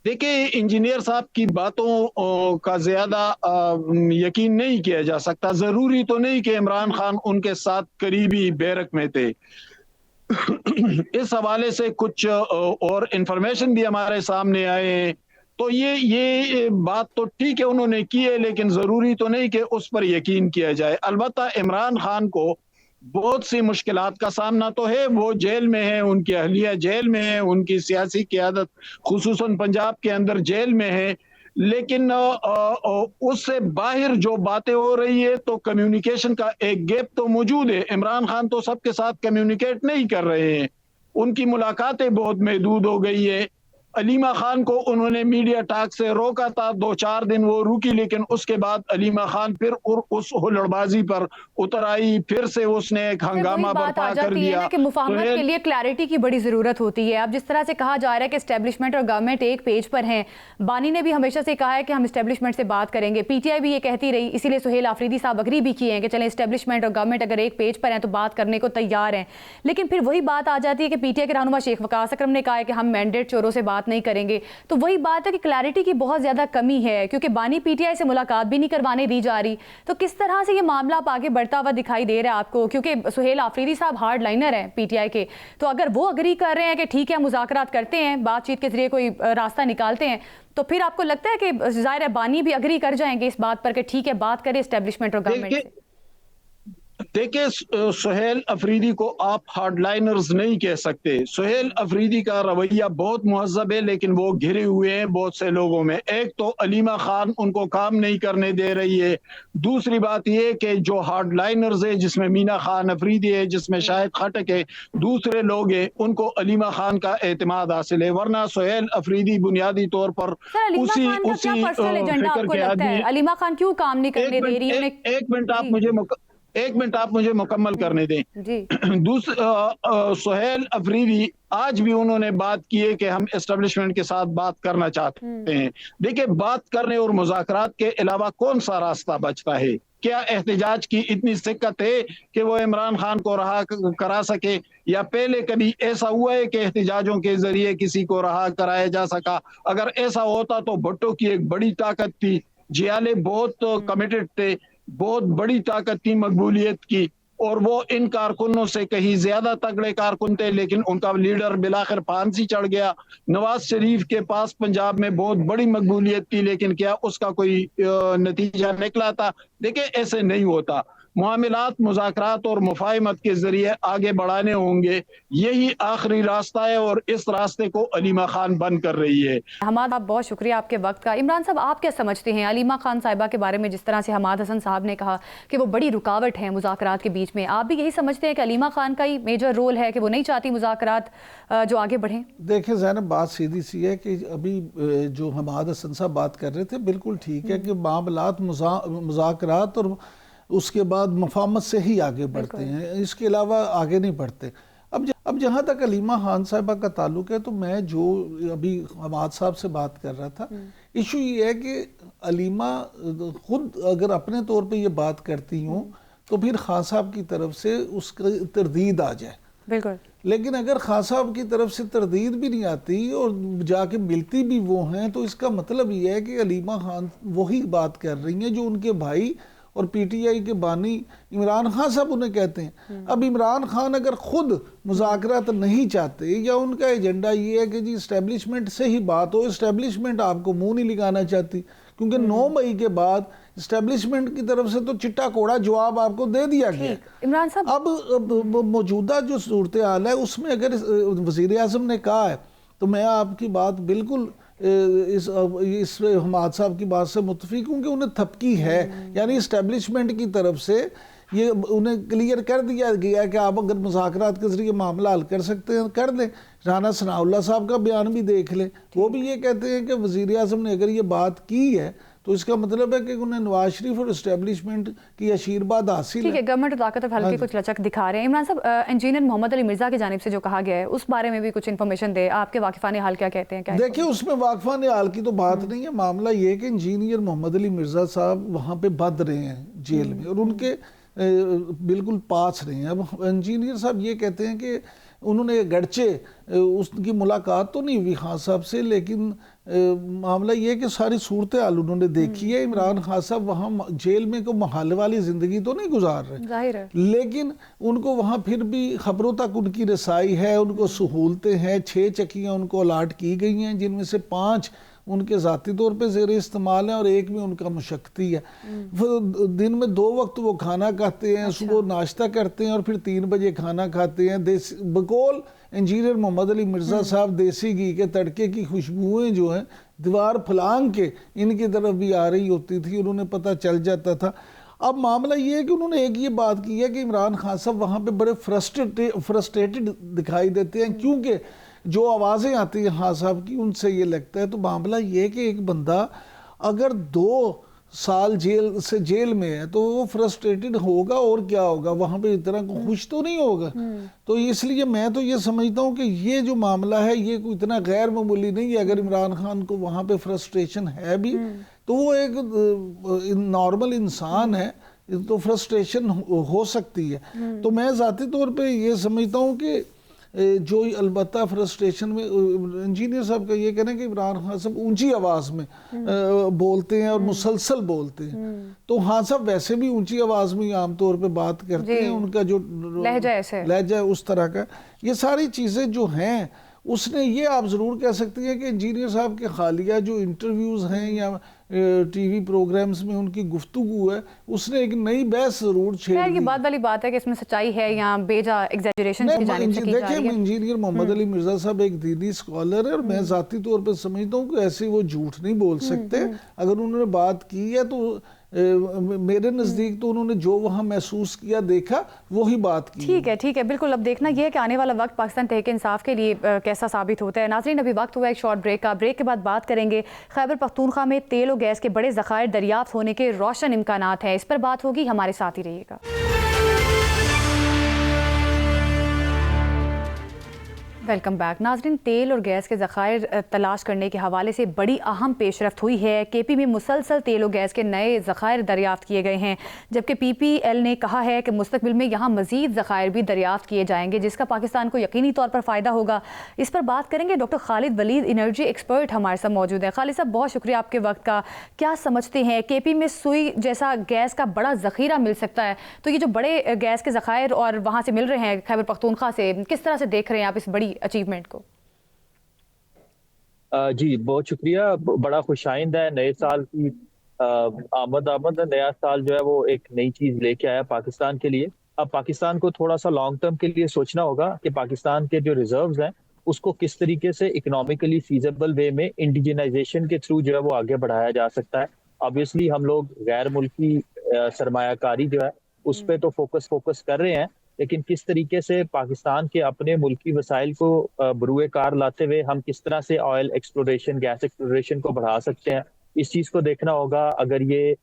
देखिए, इंजीनियर साहब की बातों का ज्यादा यकीन नहीं किया जा सकता। जरूरी तो नहीं कि इमरान खान उनके साथ करीबी बैरक में थे। इस हवाले से कुछ और इंफॉर्मेशन भी हमारे सामने आए हैं। तो ये बात तो ठीक है उन्होंने की है, लेकिन जरूरी तो नहीं कि उस पर यकीन किया जाए। अलबत्ता इमरान खान को बहुत सी मुश्किलात का सामना तो है। वो जेल में है, उनकी अहलिया जेल में है, उनकी सियासी क़यादत खुसूसन पंजाब के अंदर जेल में है, लेकिन उससे बाहर जो बातें हो रही है तो कम्युनिकेशन का एक गैप तो मौजूद है। इमरान खान तो सबके साथ कम्युनिकेट नहीं कर रहे हैं, उनकी मुलाकातें बहुत महदूद हो गई है। अलीमा खान को उन्होंने मीडिया टॉक से रोका था, 2-4 दिन वो रुकी, लेकिन उसके बाद अलीमा खान फिर उस हुल्लड़बाजी पर उतर आई, फिर से उसने एक हंगामा बर्पा कर दिया कि मुफाहमत के लिए क्लैरिटी की बड़ी ज़रूरत होती है। अब जिस तरह से कहा जा रहा है कि एस्टेब्लिशमेंट और गवर्नमेंट एक पेज पर हैं, बानी ने भी हमेशा से कहा है कि हम एस्टेब्लिशमेंट से बात करेंगे, पीटीआई भी ये कहती रही, इसीलिए सुहेल आफरीदी साहब अग्री भी किए हैं कि चलें एस्टेब्लिशमेंट और गवर्नमेंट अगर एक पेज पर हैं तो बात करने को तैयार हैं। लेकिन फिर वही बात आ जाती है कि पीटीआई के रहनुमा शेख वकास अकरम ने कहा है कि हम मैंडेट चोरों से बात नहीं करेंगे। तो वही बात है कि क्लैरिटी की बहुत ज़्यादा कमी है, क्योंकि बानी पीटीआई से मुलाकात भी नहीं करवाने दी जा रही। तो किस तरह से ये मामला आप आगे बढ़ता हुआ दिखाई दे रहा है आपको, क्योंकि सुहेल आफरीदी साहब हार्ड लाइनर हैं पीटीआई के, तो अगर वो अग्री कर रहे हैं कि ठीक है मुज़ाकरात करते हैं, बातचीत के जरिए कोई रास्ता निकालते हैं, तो फिर आपको लगता है कि ज़ाहिर है बानी भी अग्री कर जाएंगे इस बात पर कि ठीक है बात करें एस्टेब्लिशमेंट और गवर्नमेंट से? देखिए, सुहेल अफरीदी को आप हार्डलाइनर्स नहीं कह सकते। सुहेल अफरीदी का रवैया बहुत मुहज़्ज़ब है, लेकिन वो घिरे हुए हैं बहुत से लोगों में। एक तो अलीमा खान उनको काम नहीं करने दे रही है, दूसरी बात ये कि जो हार्डलाइनर्स है, जिसमें मीना खान अफरीदी है, जिसमें शाहिद खटक है, दूसरे लोग हैं, उनको अलीमा खान का एतमाद हासिल है। वरना सुहेल अफरीदी बुनियादी तौर पर उसी फिक्र के आदमी। अलीमा खान क्यों काम नहीं करने दे रही है? एक मिनट आप मुझे मुकम्मल करने दें। सुहेल अफरीदी आज भी उन्होंने बात की है कि हम एस्टेब्लिशमेंट के साथ बात करना चाहते हैं। देखिए, बात करने और मुज़ाकरात के अलावा कौन सा रास्ता बचता है? क्या एहतजाज की इतनी सिक्कत है कि वो इमरान खान को रहा करा सके, या पहले कभी ऐसा हुआ है कि एहतजाजों के जरिए किसी को रहा कराया जा सका? अगर ऐसा होता तो भुट्टो की एक बड़ी ताकत थी, जियाले बहुत कमिटेड थे, बहुत बड़ी ताकत थी मकबूलियत की, और वो इन कारकुनों से कहीं ज्यादा तगड़े कारकुन थे, लेकिन उनका लीडर बिलाखिर फांसी चढ़ गया। नवाज शरीफ के पास पंजाब में बहुत बड़ी मकबूलियत थी, लेकिन क्या उसका कोई नतीजा निकला था? देखिए, ऐसे नहीं होता। मामलात, मुज़ाकरात और मुफाहमत के जरिए आगे बढ़ाने होंगे, यही आखिरी रास्ता है, और इस रास्ते को अलीमा खान बंद कर रही है। हमाद, आप बहुत शुक्रिया आपके वक्त का। इमरान साहब, आप क्या समझते हैं अलीमा खान साहिबा के बारे में? जिस तरह से हमाद हसन साहब ने कहा कि वो बड़ी रुकावट है मुज़ाकरात के बीच में, आप भी यही समझते हैं कि अलीमा खान का ही मेजर रोल है कि वो नहीं चाहती मुज़ाकरात जो आगे बढ़ें? देखिए ज़ैनब, बात सीधी सी है कि अभी जो हमाद हसन साहब बात कर रहे थे बिल्कुल ठीक है कि मामलात मुज़ाकरात और उसके बाद मुफाहमत से ही आगे बढ़ते हैं, इसके अलावा आगे नहीं बढ़ते। अब जहाँ तक अलीमा खान साहिबा का ताल्लुक है, तो मैं जो अभी हमाद साहब से बात कर रहा था, इशू ये है कि अलीमा खुद अगर अपने तौर पे ये बात करती हूँ तो फिर खान साहब की तरफ से उसका तरदीद आ जाए। बिल्कुल। लेकिन अगर खान साहब की तरफ से तरदीद भी नहीं आती और जाके मिलती भी वो हैं, तो इसका मतलब ये है कि अलीमा खान वही बात कर रही हैं जो उनके भाई और पीटीआई के बानी इमरान खान साहब उन्हें कहते हैं। अब इमरान खान अगर खुद मुज़ाकरात नहीं चाहते, या उनका एजेंडा ये है कि जी इस्टेब्लिशमेंट से ही बात हो, इस्टेब्लिशमेंट आपको मुंह नहीं लगाना चाहती, क्योंकि 9 मई के बाद इस्टेब्लिशमेंट की तरफ से तो चिट्टा कोड़ा जवाब आपको दे दिया गया। इमरान साहब, अब मौजूदा जो सूरत हाल है उसमें अगर वज़ीर आज़म ने कहा है, तो मैं आपकी बात बिल्कुल इस हमाद साहब की बात से मुत्तफिक हूँ कि उन्हें थपकी है, यानी इस्टेब्लिशमेंट की तरफ से ये उन्हें क्लियर कर दिया गया कि आप अगर मुज़ाकरात के जरिए मामला हल कर सकते हैं कर दें। राना सनाउल्लाह साहब का बयान भी देख लें, वो भी ये कहते हैं कि वज़ीर आज़म ने अगर ये बात की है तो इसका मतलब है कि उन्हें नवाज शरीफ और इस्टेब्लिशमेंट की आशीर्वाद हासिल है। ठीक है, गवर्नमेंट ताकत और हल्के कुछ लचक दिखा रहे हैं। इमरान साहब, इंजीनियर मोहम्मद अली मिर्जा की जानिब से जो कहा गया है उस बारे में भी कुछ इन्फॉर्मेशन दे, आपके वाकिफाने हाल क्या कहते हैं? क्या देखिए, उसमें वाकिफाने हाल की तो बात नहीं है। मामला ये है कि इंजीनियर मोहम्मद अली मिर्जा साहब वहाँ पे बंद रहे हैं जेल में, और उनके बिल्कुल पास रहे हैं। अब इंजीनियर साहब ये कहते हैं कि उन्होंने गडचे उसकी मुलाकात तो नहीं हुई खान साहब से, लेकिन मामला ये है कि सारी सूरत हाल उन्होंने देखी है। इमरान खान साहब वहाँ जेल में को महल वाली ज़िंदगी तो नहीं गुजार रहे, जाहिर है, लेकिन उनको वहाँ फिर भी खबरों तक उनकी रसाई है, उनको सहूलतें हैं। 6 चक्कियाँ उनको अलाट की गई हैं, जिनमें से 5 उनके ज़ाती तौर पे ज़ेर इस्तेमाल है और एक में उनका मुशक्क़ती है। फिर दिन में 2 वक्त वो खाना खाते हैं, सुबह नाश्ता करते हैं और फिर 3 बजे खाना खाते हैं। देसी बकौल इंजीनियर मोहम्मद अली मिर्ज़ा साहब देसी घी के तड़के की खुशबुएँ जो हैं दीवार फलांग के इनकी तरफ भी आ रही होती थी, उन्होंने पता चल जाता था। अब मामला ये है कि उन्होंने एक ये बात की है कि इमरान खान साहब वहाँ पे बड़े फ्रस्ट्रेटेड दिखाई देते हैं, क्योंकि जो आवाज़ें आती हैं खान साहब की उनसे ये लगता है। तो मामला ये है कि एक बंदा अगर 2 साल जेल में है तो वो फ्रस्ट्रेटेड होगा और क्या होगा, वहाँ पे इतना खुश तो नहीं होगा। तो इसलिए मैं तो ये समझता हूँ कि ये जो मामला है ये कोई इतना गैर मामूली नहीं है। अगर इमरान खान को वहाँ पे फ्रस्ट्रेशन है भी तो वो एक नॉर्मल इंसान है, तो फ्रस्ट्रेशन हो सकती है। तो मैं ज़ाती तौर पे ये समझता हूँ कि जो अलबत्ता फ्रस्ट्रेशन में इंजीनियर साहब का ये कहना है कि इमरान खान साहब ऊंची आवाज़ में बोलते हैं और मुसलसल बोलते हैं। तो हाँ साहब वैसे भी ऊंची आवाज़ में आमतौर पे बात करते हैं, उनका जो लहजा है उस तरह का। ये सारी चीज़ें जो हैं उसने ये आप ज़रूर कह सकती हैं कि इंजीनियर साहब के हालिया जो इंटरव्यूज़ हैं या टीवी प्रोग्राम्स में उनकी गुफ्तगू है उसने एक नई बहस ज़रूर छेड़ दी। ये बात वाली बात है कि इसमें सच्चाई है या बेजा एग्जैजरेशन की जानिब से की जा रही है। देखिए इंजीनियर मोहम्मद अली मिर्ज़ा साहब एक दीनी स्कॉलर है और मैं ज़ाती तौर पर समझता हूँ कि ऐसे वो झूठ नहीं बोल सकते। अगर उन्होंने बात की है तो मेरे नज़दीक तो उन्होंने जो वहाँ महसूस किया देखा वही बात की। ठीक है बिल्कुल। अब देखना यह है कि आने वाला वक्त पाकिस्तान तहरीक इंसाफ के लिए कैसा साबित होता है। नाज़रीन अभी वक्त हुआ एक शॉर्ट ब्रेक का। ब्रेक के बाद बात करेंगे खैबर पख्तूनख्वा में तेल और गैस के बड़े ज़खायर दरियाफ्त होने के रोशन इम्कानात हैं। इस पर बात होगी, हमारे साथ ही रहिएगा। Welcome back. नाज़रीन तेल और गैस के ज़खायर तलाश करने के हवाले से बड़ी अहम पेशरफ्त हुई है। केपी में मुसलसल तेल और गैस के नए ज़खायर दरियाफ्त किए गए हैं, जबकि PPL ने कहा है कि मुस्तकबिल में यहाँ मज़ीद ज़खायर भी दरियाफ्त किए जाएंगे जिसका पाकिस्तान को यकीनी तौर पर फ़ायदा होगा। इस पर बात करेंगे। Doctor Khalid Walid energy expert हमारे साथ मौजूद है। खालिद साहब बहुत शुक्रिया आपके वक्त का। क्या समझते हैं KP में सुई जैसा गैस का बड़ा ज़ख़ीरा मिल सकता है, तो ये जो बड़े गैस के ज़खायर और वहाँ से मिल रहे हैं खैबर पख्तूनख्वा से, किस तरह से देख रहे हैं आप इस बड़ी अचीवमेंट को? जी बहुत शुक्रिया। बड़ा खुशाइंद है नए साल की आमद नया साल जो है वो एक नई चीज लेके आया पाकिस्तान के लिए। अब पाकिस्तान को थोड़ा सा लॉन्ग टर्म के लिए सोचना होगा कि पाकिस्तान के जो रिजर्व्स हैं उसको किस तरीके से इकोनॉमिकली फीजेबल वे में इंडिजिनाइजेशन के थ्रू जो है वो आगे बढ़ाया जा सकता है। ऑब्वियसली हम लोग गैर मुल्की सरमायाकारी जो है उस पर तो फोकस कर रहे हैं, लेकिन किस तरीके से पाकिस्तान के अपने मुल्की वसाइल को बरूए कार लाते हुए हम किस तरह से ऑयल एक्सप्लोरेशन गैस एक्सप्लोरेशन को बढ़ा सकते हैं, इस चीज़ को देखना होगा। अगर ये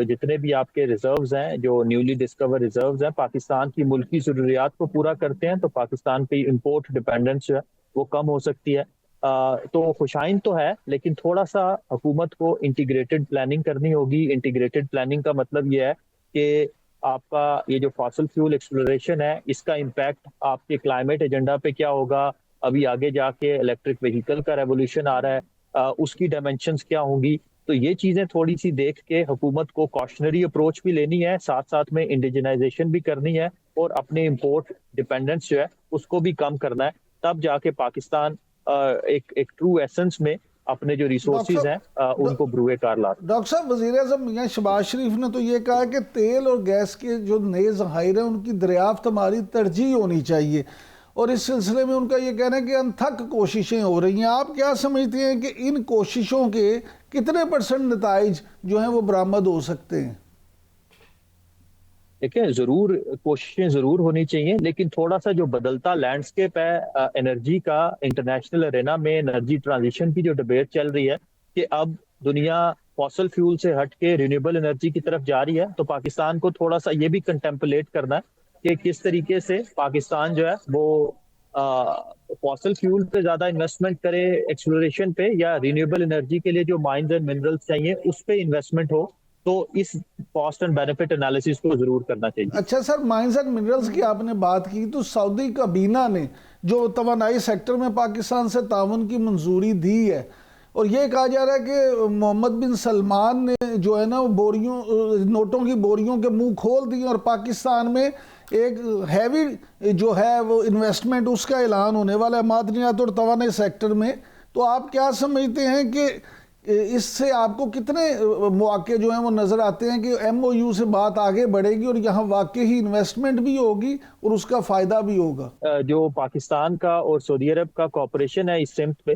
जितने भी आपके रिजर्व्स हैं जो न्यूली डिस्कवर रिजर्व्स हैं पाकिस्तान की मुल्की ज़रूरियात को पूरा करते हैं तो पाकिस्तान की इंपोर्ट डिपेंडेंस जो है वो कम हो सकती है। तो खुशाइन तो है, लेकिन थोड़ा सा हुकूमत को इंटीग्रेटेड प्लानिंग करनी होगी। इंटीग्रेटेड प्लानिंग का मतलब ये है कि आपका ये जो फॉसिल फ्यूल एक्सप्लोरेशन है इसका इम्पैक्ट आपके क्लाइमेट एजेंडा पे क्या होगा। अभी आगे जाके इलेक्ट्रिक व्हीकल का रेवोल्यूशन आ रहा है, उसकी डायमेंशंस क्या होंगी। तो ये चीज़ें थोड़ी सी देख के हुकूमत को कॉशनरी अप्रोच भी लेनी है, साथ साथ में इंडिजिनाइजेशन भी करनी है और अपने इंपोर्ट डिपेंडेंस जो है उसको भी कम करना है। तब जाके पाकिस्तान एक ट्रू एसेंस में अपने जो रिसोर्सेज हैं उनको ब्रूए कार लाते। डॉक्टर साहब वज़ीर-ए-आज़म मियां शहबाज शरीफ ने तो ये कहा कि तेल और गैस के जो नए ज़खायर हैं उनकी दरियाफ्त हमारी तरजीह होनी चाहिए, और इस सिलसिले में उनका ये कहना है कि अनथक कोशिशें हो रही हैं। आप क्या समझते हैं कि इन कोशिशों के कितने % नताइज जो हैं वो बरामद हो सकते हैं? देखिए ज़रूर कोशिशें ज़रूर होनी चाहिए, लेकिन थोड़ा सा जो बदलता लैंडस्केप है एनर्जी का, इंटरनेशनल अरेना में एनर्जी ट्रांजिशन की जो डिबेट चल रही है कि अब दुनिया फॉसिल फ्यूल से हट के रिन्यूएबल एनर्जी की तरफ जा रही है, तो पाकिस्तान को थोड़ा सा ये भी कंटेम्पलेट करना है कि किस तरीके से पाकिस्तान जो है वो फॉसिल फ्यूल पे ज़्यादा इन्वेस्टमेंट करे एक्सप्लोरेशन पे, या रिन्यूएबल एनर्जी के लिए जो माइंस एंड मिनरल्स चाहिए उस पे इन्वेस्टमेंट हो। तो इस कॉस्ट एंड बेनिफिट एनालिसिस को जरूर करना चाहिए। अच्छा सर, माइंस एंड मिनरल्स की आपने बात की, तो सऊदी काबीना ने जो तवानाई सेक्टर में पाकिस्तान से ताउन की मंजूरी दी है, और ये कहा जा रहा है कि मोहम्मद बिन सलमान ने जो है ना वो नोटों की बोरियों के मुंह खोल दिए, और पाकिस्तान में एक हैवी जो है वो इन्वेस्टमेंट उसका ऐलान होने वाला है मादनियात और तवानाई सेक्टर में। तो आप क्या समझते हैं कि इससे आपको कितने मौके जो हैं वो नज़र आते हैं कि MOU से बात आगे बढ़ेगी और यहाँ वाकई ही इन्वेस्टमेंट भी होगी और उसका फ़ायदा भी होगा? जो पाकिस्तान का और सऊदी अरब का कॉपरेशन है इस सिमत पे,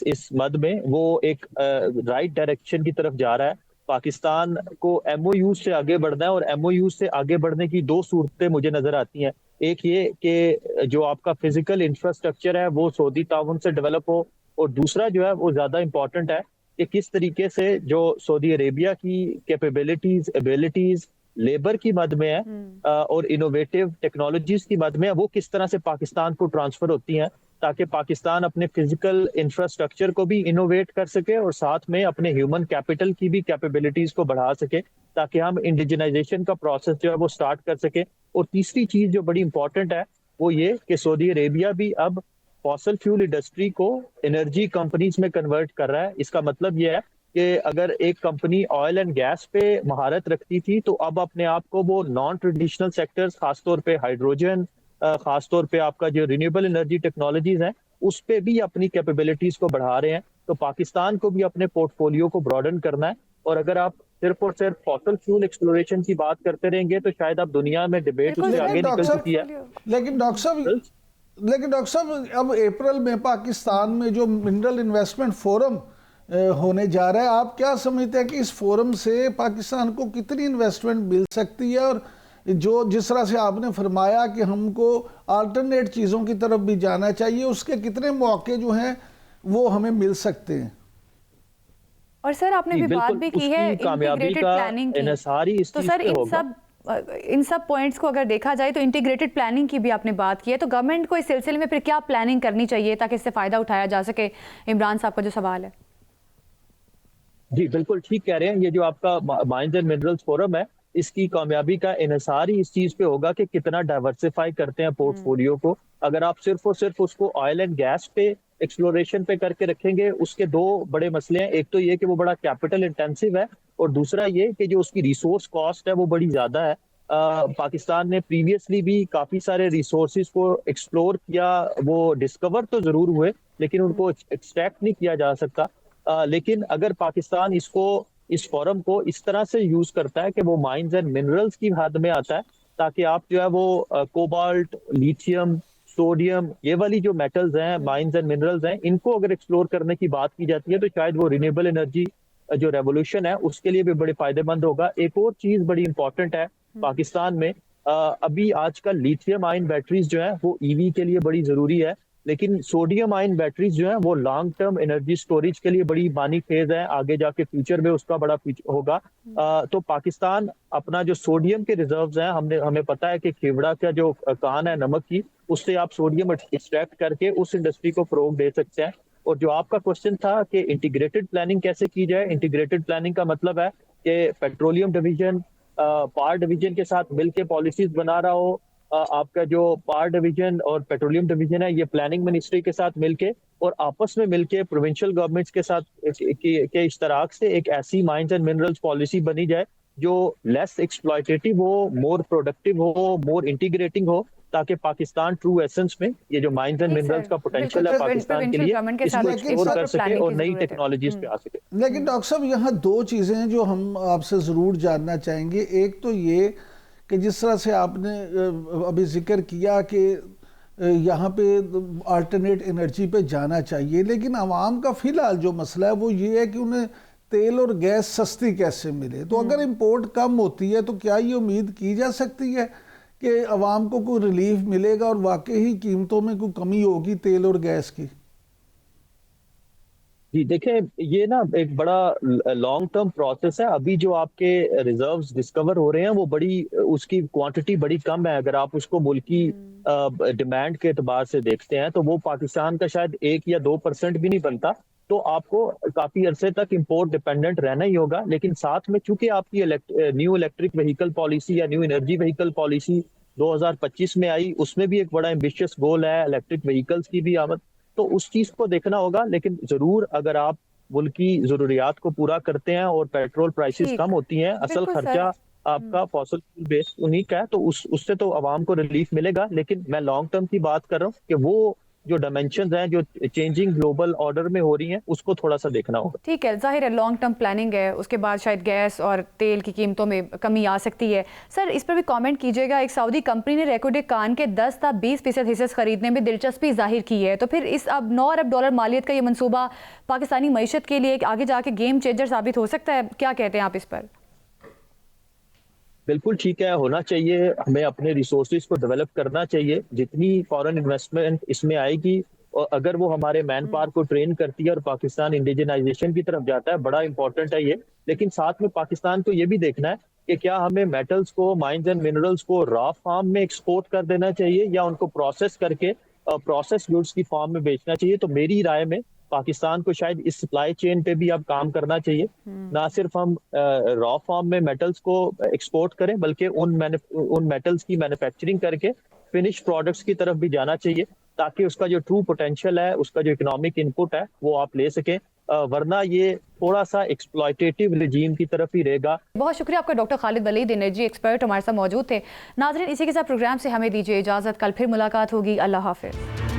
इस मद में, वो एक राइट डायरेक्शन की तरफ जा रहा है। पाकिस्तान को MOU से आगे बढ़ना है और MOU से आगे बढ़ने की दो सूरतें मुझे नजर आती हैं। एक ये कि जो आपका फिजिकल इंफ्रास्ट्रक्चर है वो सऊदी ताउन से डेवलप हो, और दूसरा जो है वो ज्यादा इंपॉर्टेंट है कि किस तरीके से जो सऊदी अरेबिया की कैपेबिलिटीज, एबिलिटीज लेबर की मद में है और इनोवेटिव टेक्नोलॉजीज की मद में है, वो किस तरह से पाकिस्तान को ट्रांसफर होती हैं, ताकि पाकिस्तान अपने फिजिकल इंफ्रास्ट्रक्चर को भी इनोवेट कर सके और साथ में अपने ह्यूमन कैपिटल की भी कैपेबिलिटीज को बढ़ा सके, ताकि हम इंडिजिनाइजेशन का प्रोसेस जो है वो स्टार्ट कर सके। और तीसरी चीज जो बड़ी इंपॉर्टेंट है वो ये कि सऊदी अरेबिया भी अब फॉसल फ्यूल इंडस्ट्री को एनर्जी कंपनीज में कन्वर्ट कर रहा है। इसका मतलब ये है कि अगर एक कंपनी ऑयल एंड गैस पे महारत रखती थी तो अब अपने आप को वो नॉन ट्रेडिशनल सेक्टर्स, खासतौर पे हाइड्रोजन, खासतौर पे आपका जो रिन्यूएबल एनर्जी टेक्नोलॉजीज हैं, उस पे भी अपनी कैपेबिलिटीज को बढ़ा रहे हैं। तो पाकिस्तान को भी अपने पोर्टफोलियो को ब्रॉडन करना है, और अगर आप सिर्फ और सिर्फ फॉसल फ्यूल एक्सप्लोरेशन की बात करते रहेंगे तो शायद अब दुनिया में डिबेट उससे आगे निकल चुकी है। लेकिन डॉक्टर साहब अब अप्रैल में पाकिस्तान में जो मिनरल इन्वेस्टमेंट फोरम होने जा रहा है, आप क्या समझते हैं कि इस फोरम से पाकिस्तान को कितनी इन्वेस्टमेंट मिल सकती है? और जो जिस तरह से आपने फरमाया कि हमको अल्टरनेट चीज़ों की तरफ भी जाना चाहिए, उसके कितने मौके जो हैं वो हमें मिल सकते हैं? और सर आपने भी बात भी की है इंटीग्रेटेड प्लानिंग की, तो सर इन सब पॉइंट्स को अगर देखा जाए तो इंटीग्रेटेड प्लानिंग की भी आपने बात की है, तो गवर्नमेंट को इस सिलसिले में फिर क्या प्लानिंग करनी चाहिए ताकि इससे फायदा उठाया जा सके? इमरान साहब का जो सवाल है। जी बिल्कुल ठीक कह रहे हैं। ये जो आपका माइंस एंड मिनरल्स फोरम है, इसकी कामयाबी का इन्हिसार ही इस चीज पे होगा कि कितना डाइवर्सिफाई करते हैं पोर्टफोलियो को। अगर आप सिर्फ और सिर्फ उसको ऑयल एंड गैस पे, एक्सप्लोरेशन पे करके रखेंगे, उसके दो बड़े मसले हैं। एक तो ये कि वो बड़ा कैपिटल इंटेंसिव है, और दूसरा ये कि जो उसकी रिसोर्स कॉस्ट है वो बड़ी ज्यादा है। पाकिस्तान ने प्रीवियसली भी काफी सारे रिसोर्सेज को एक्सप्लोर किया, वो डिस्कवर तो जरूर हुए लेकिन उनको एक्सट्रैक्ट नहीं किया जा सकता। लेकिन अगर पाकिस्तान इस फोरम को इस तरह से यूज करता है कि वो माइंस एंड मिनरल्स की हद में आता है, ताकि आप जो है वो कोबाल्ट, लिथियम, सोडियम, ये वाली जो मेटल्स हैं, माइंस एंड मिनरल्स हैं, इनको अगर एक्सप्लोर करने की बात की जाती है तो शायद वो रिन्यूएबल एनर्जी जो रेवोल्यूशन है उसके लिए भी बड़े फायदेमंद होगा। एक और चीज बड़ी इंपॉर्टेंट है पाकिस्तान में, अभी आजकल लिथियम आयन बैटरीज जो है वो ईवी के लिए बड़ी जरूरी है, लेकिन सोडियम आयन बैटरीज जो है वो लॉन्ग टर्म एनर्जी स्टोरेज के लिए बड़ी मानी फेज है, आगे जाके फ्यूचर में उसका बड़ा होगा। तो पाकिस्तान अपना जो सोडियम के रिजर्व्स हैं, हमें पता है कि खेवड़ा का जो कान है नमक की, उससे आप सोडियम एक्सट्रैक्ट करके उस इंडस्ट्री को फरोग दे सकते हैं। और जो आपका क्वेश्चन था कि इंटीग्रेटेड प्लानिंग कैसे की जाए, इंटीग्रेटेड प्लानिंग का मतलब है कि पेट्रोलियम डिवीजन पावर डिवीजन के साथ मिलकर पॉलिसीज बना रहा हो। आपका जो पावर डिवीजन और पेट्रोलियम डिवीजन है, ये प्लानिंग मिनिस्ट्री के साथ मिलके और आपस में मिलके प्रोविंशियल गवर्नमेंट्स के साथ के इश्तराक से एक ऐसी माइंस एंड मिनरल्स पॉलिसी बनी जाए जो लेस एक्सप्लॉयटेटिव हो, मोर प्रोडक्टिव हो, मोर इंटीग्रेटिंग हो, ताकि पाकिस्तान ट्रू एसेंस में ये जो माइंस एंड मिनरल्स का पोटेंशियल है पाकिस्तान के लिए, इसको एक्सप्लोर कर सके और नई टेक्नोलॉजीज पे आ सके। लेकिन डॉक्टर साहब यहाँ दो चीज़ें हैं जो हम आपसे ज़रूर जानना चाहेंगे। एक तो ये कि जिस तरह से आपने अभी जिक्र किया कि यहाँ पे अल्टरनेट एनर्जी पे जाना चाहिए, लेकिन आवाम का फ़िलहाल जो मसला है वो ये है कि उन्हें तेल और गैस सस्ती कैसे मिले। तो अगर इंपोर्ट कम होती है तो क्या ये उम्मीद की जा सकती है कि आवाम को कोई रिलीफ मिलेगा और वाकई ही कीमतों में कोई कमी होगी तेल और गैस की? जी देखें, ये ना एक बड़ा लॉन्ग टर्म प्रोसेस है। अभी जो आपके रिजर्व्स डिस्कवर हो रहे हैं वो बड़ी, उसकी क्वांटिटी बड़ी कम है। अगर आप उसको मुल्की डिमांड के एतबार से देखते हैं तो वो पाकिस्तान का शायद 1 या 2% भी नहीं बनता। तो आपको काफी अरसे तक इंपोर्ट डिपेंडेंट रहना ही होगा। लेकिन साथ में चूंकि आपकी न्यू इलेक्ट्रिक व्हीकल पॉलिसी या न्यू एनर्जी व्हीकल पॉलिसी 2025 में आई, उसमें भी एक बड़ा एम्बिशियस गोल है इलेक्ट्रिक व्हीकल्स की भी आमद, तो उस चीज को देखना होगा। लेकिन जरूर अगर आप मुल्क की जरूरियात को पूरा करते हैं और पेट्रोल प्राइसेस कम होती हैं, असल खर्चा आपका फॉसिल फ्यूल बेस्ड उन्हीं का है, तो उससे तो आवाम को रिलीफ मिलेगा। लेकिन मैं लॉन्ग टर्म की बात कर रहा हूँ कि वो जो डायमेंशंस हैं जो चेंजिंग ग्लोबल ऑर्डर में हो रही हैं उसको थोड़ा सा देखना होगा। ठीक है, जाहिर है लॉन्ग टर्म प्लानिंग है, उसके बाद शायद गैस और तेल की कीमतों में कमी आ सकती है। सर इस पर भी कमेंट कीजिएगा। एक सऊदी कंपनी ने रेकोडे कान के 10 था 20% हिस्से खरीदने में दिलचस्पी जाहिर की है, तो फिर इस अब 9 अरब डॉलर मालियत का ये मंसूबा पाकिस्तानी मईशत के लिए आगे जाके गेम चेंजर साबित हो सकता है, क्या कहते हैं आप इस पर? बिल्कुल ठीक है, होना चाहिए, हमें अपने रिसोर्सेज को डेवलप करना चाहिए। जितनी फॉरेन इन्वेस्टमेंट इसमें आएगी और अगर वो हमारे मैन पावर को ट्रेन करती है और पाकिस्तान इंडिजिनाइजेशन की तरफ जाता है, बड़ा इंपॉर्टेंट है ये। लेकिन साथ में पाकिस्तान को ये भी देखना है कि क्या हमें मेटल्स को, माइंस एंड मिनरल्स को रॉ फॉर्म में एक्सपोर्ट कर देना चाहिए या उनको प्रोसेस करके प्रोसेस गुड्स की फॉर्म में बेचना चाहिए। तो मेरी राय में पाकिस्तान को शायद इस सप्लाई चेन पे भी अब काम करना चाहिए। ना सिर्फ हम रॉ फॉर्म में मेटल्स को एक्सपोर्ट करें बल्कि उन मेटल्स की मैन्युफैक्चरिंग करके फिनिश प्रोडक्ट्स की तरफ भी जाना चाहिए, ताकि उसका जो ट्रू पोटेंशियल है, उसका जो इकोनॉमिक इनपुट है वो आप ले सकें। वरना ये थोड़ा सा एक्सप्लॉयटेटिव रिजीम की तरफ ही रहेगा। बहुत शुक्रिया आपका doctor Khalid Walid, energy expert हमारे साथ मौजूद थे। नाज़रीन इसी के साथ प्रोग्राम से हमें दीजिए इजाज़त, कल फिर मुलाकात होगी। अल्लाह हाफिज़।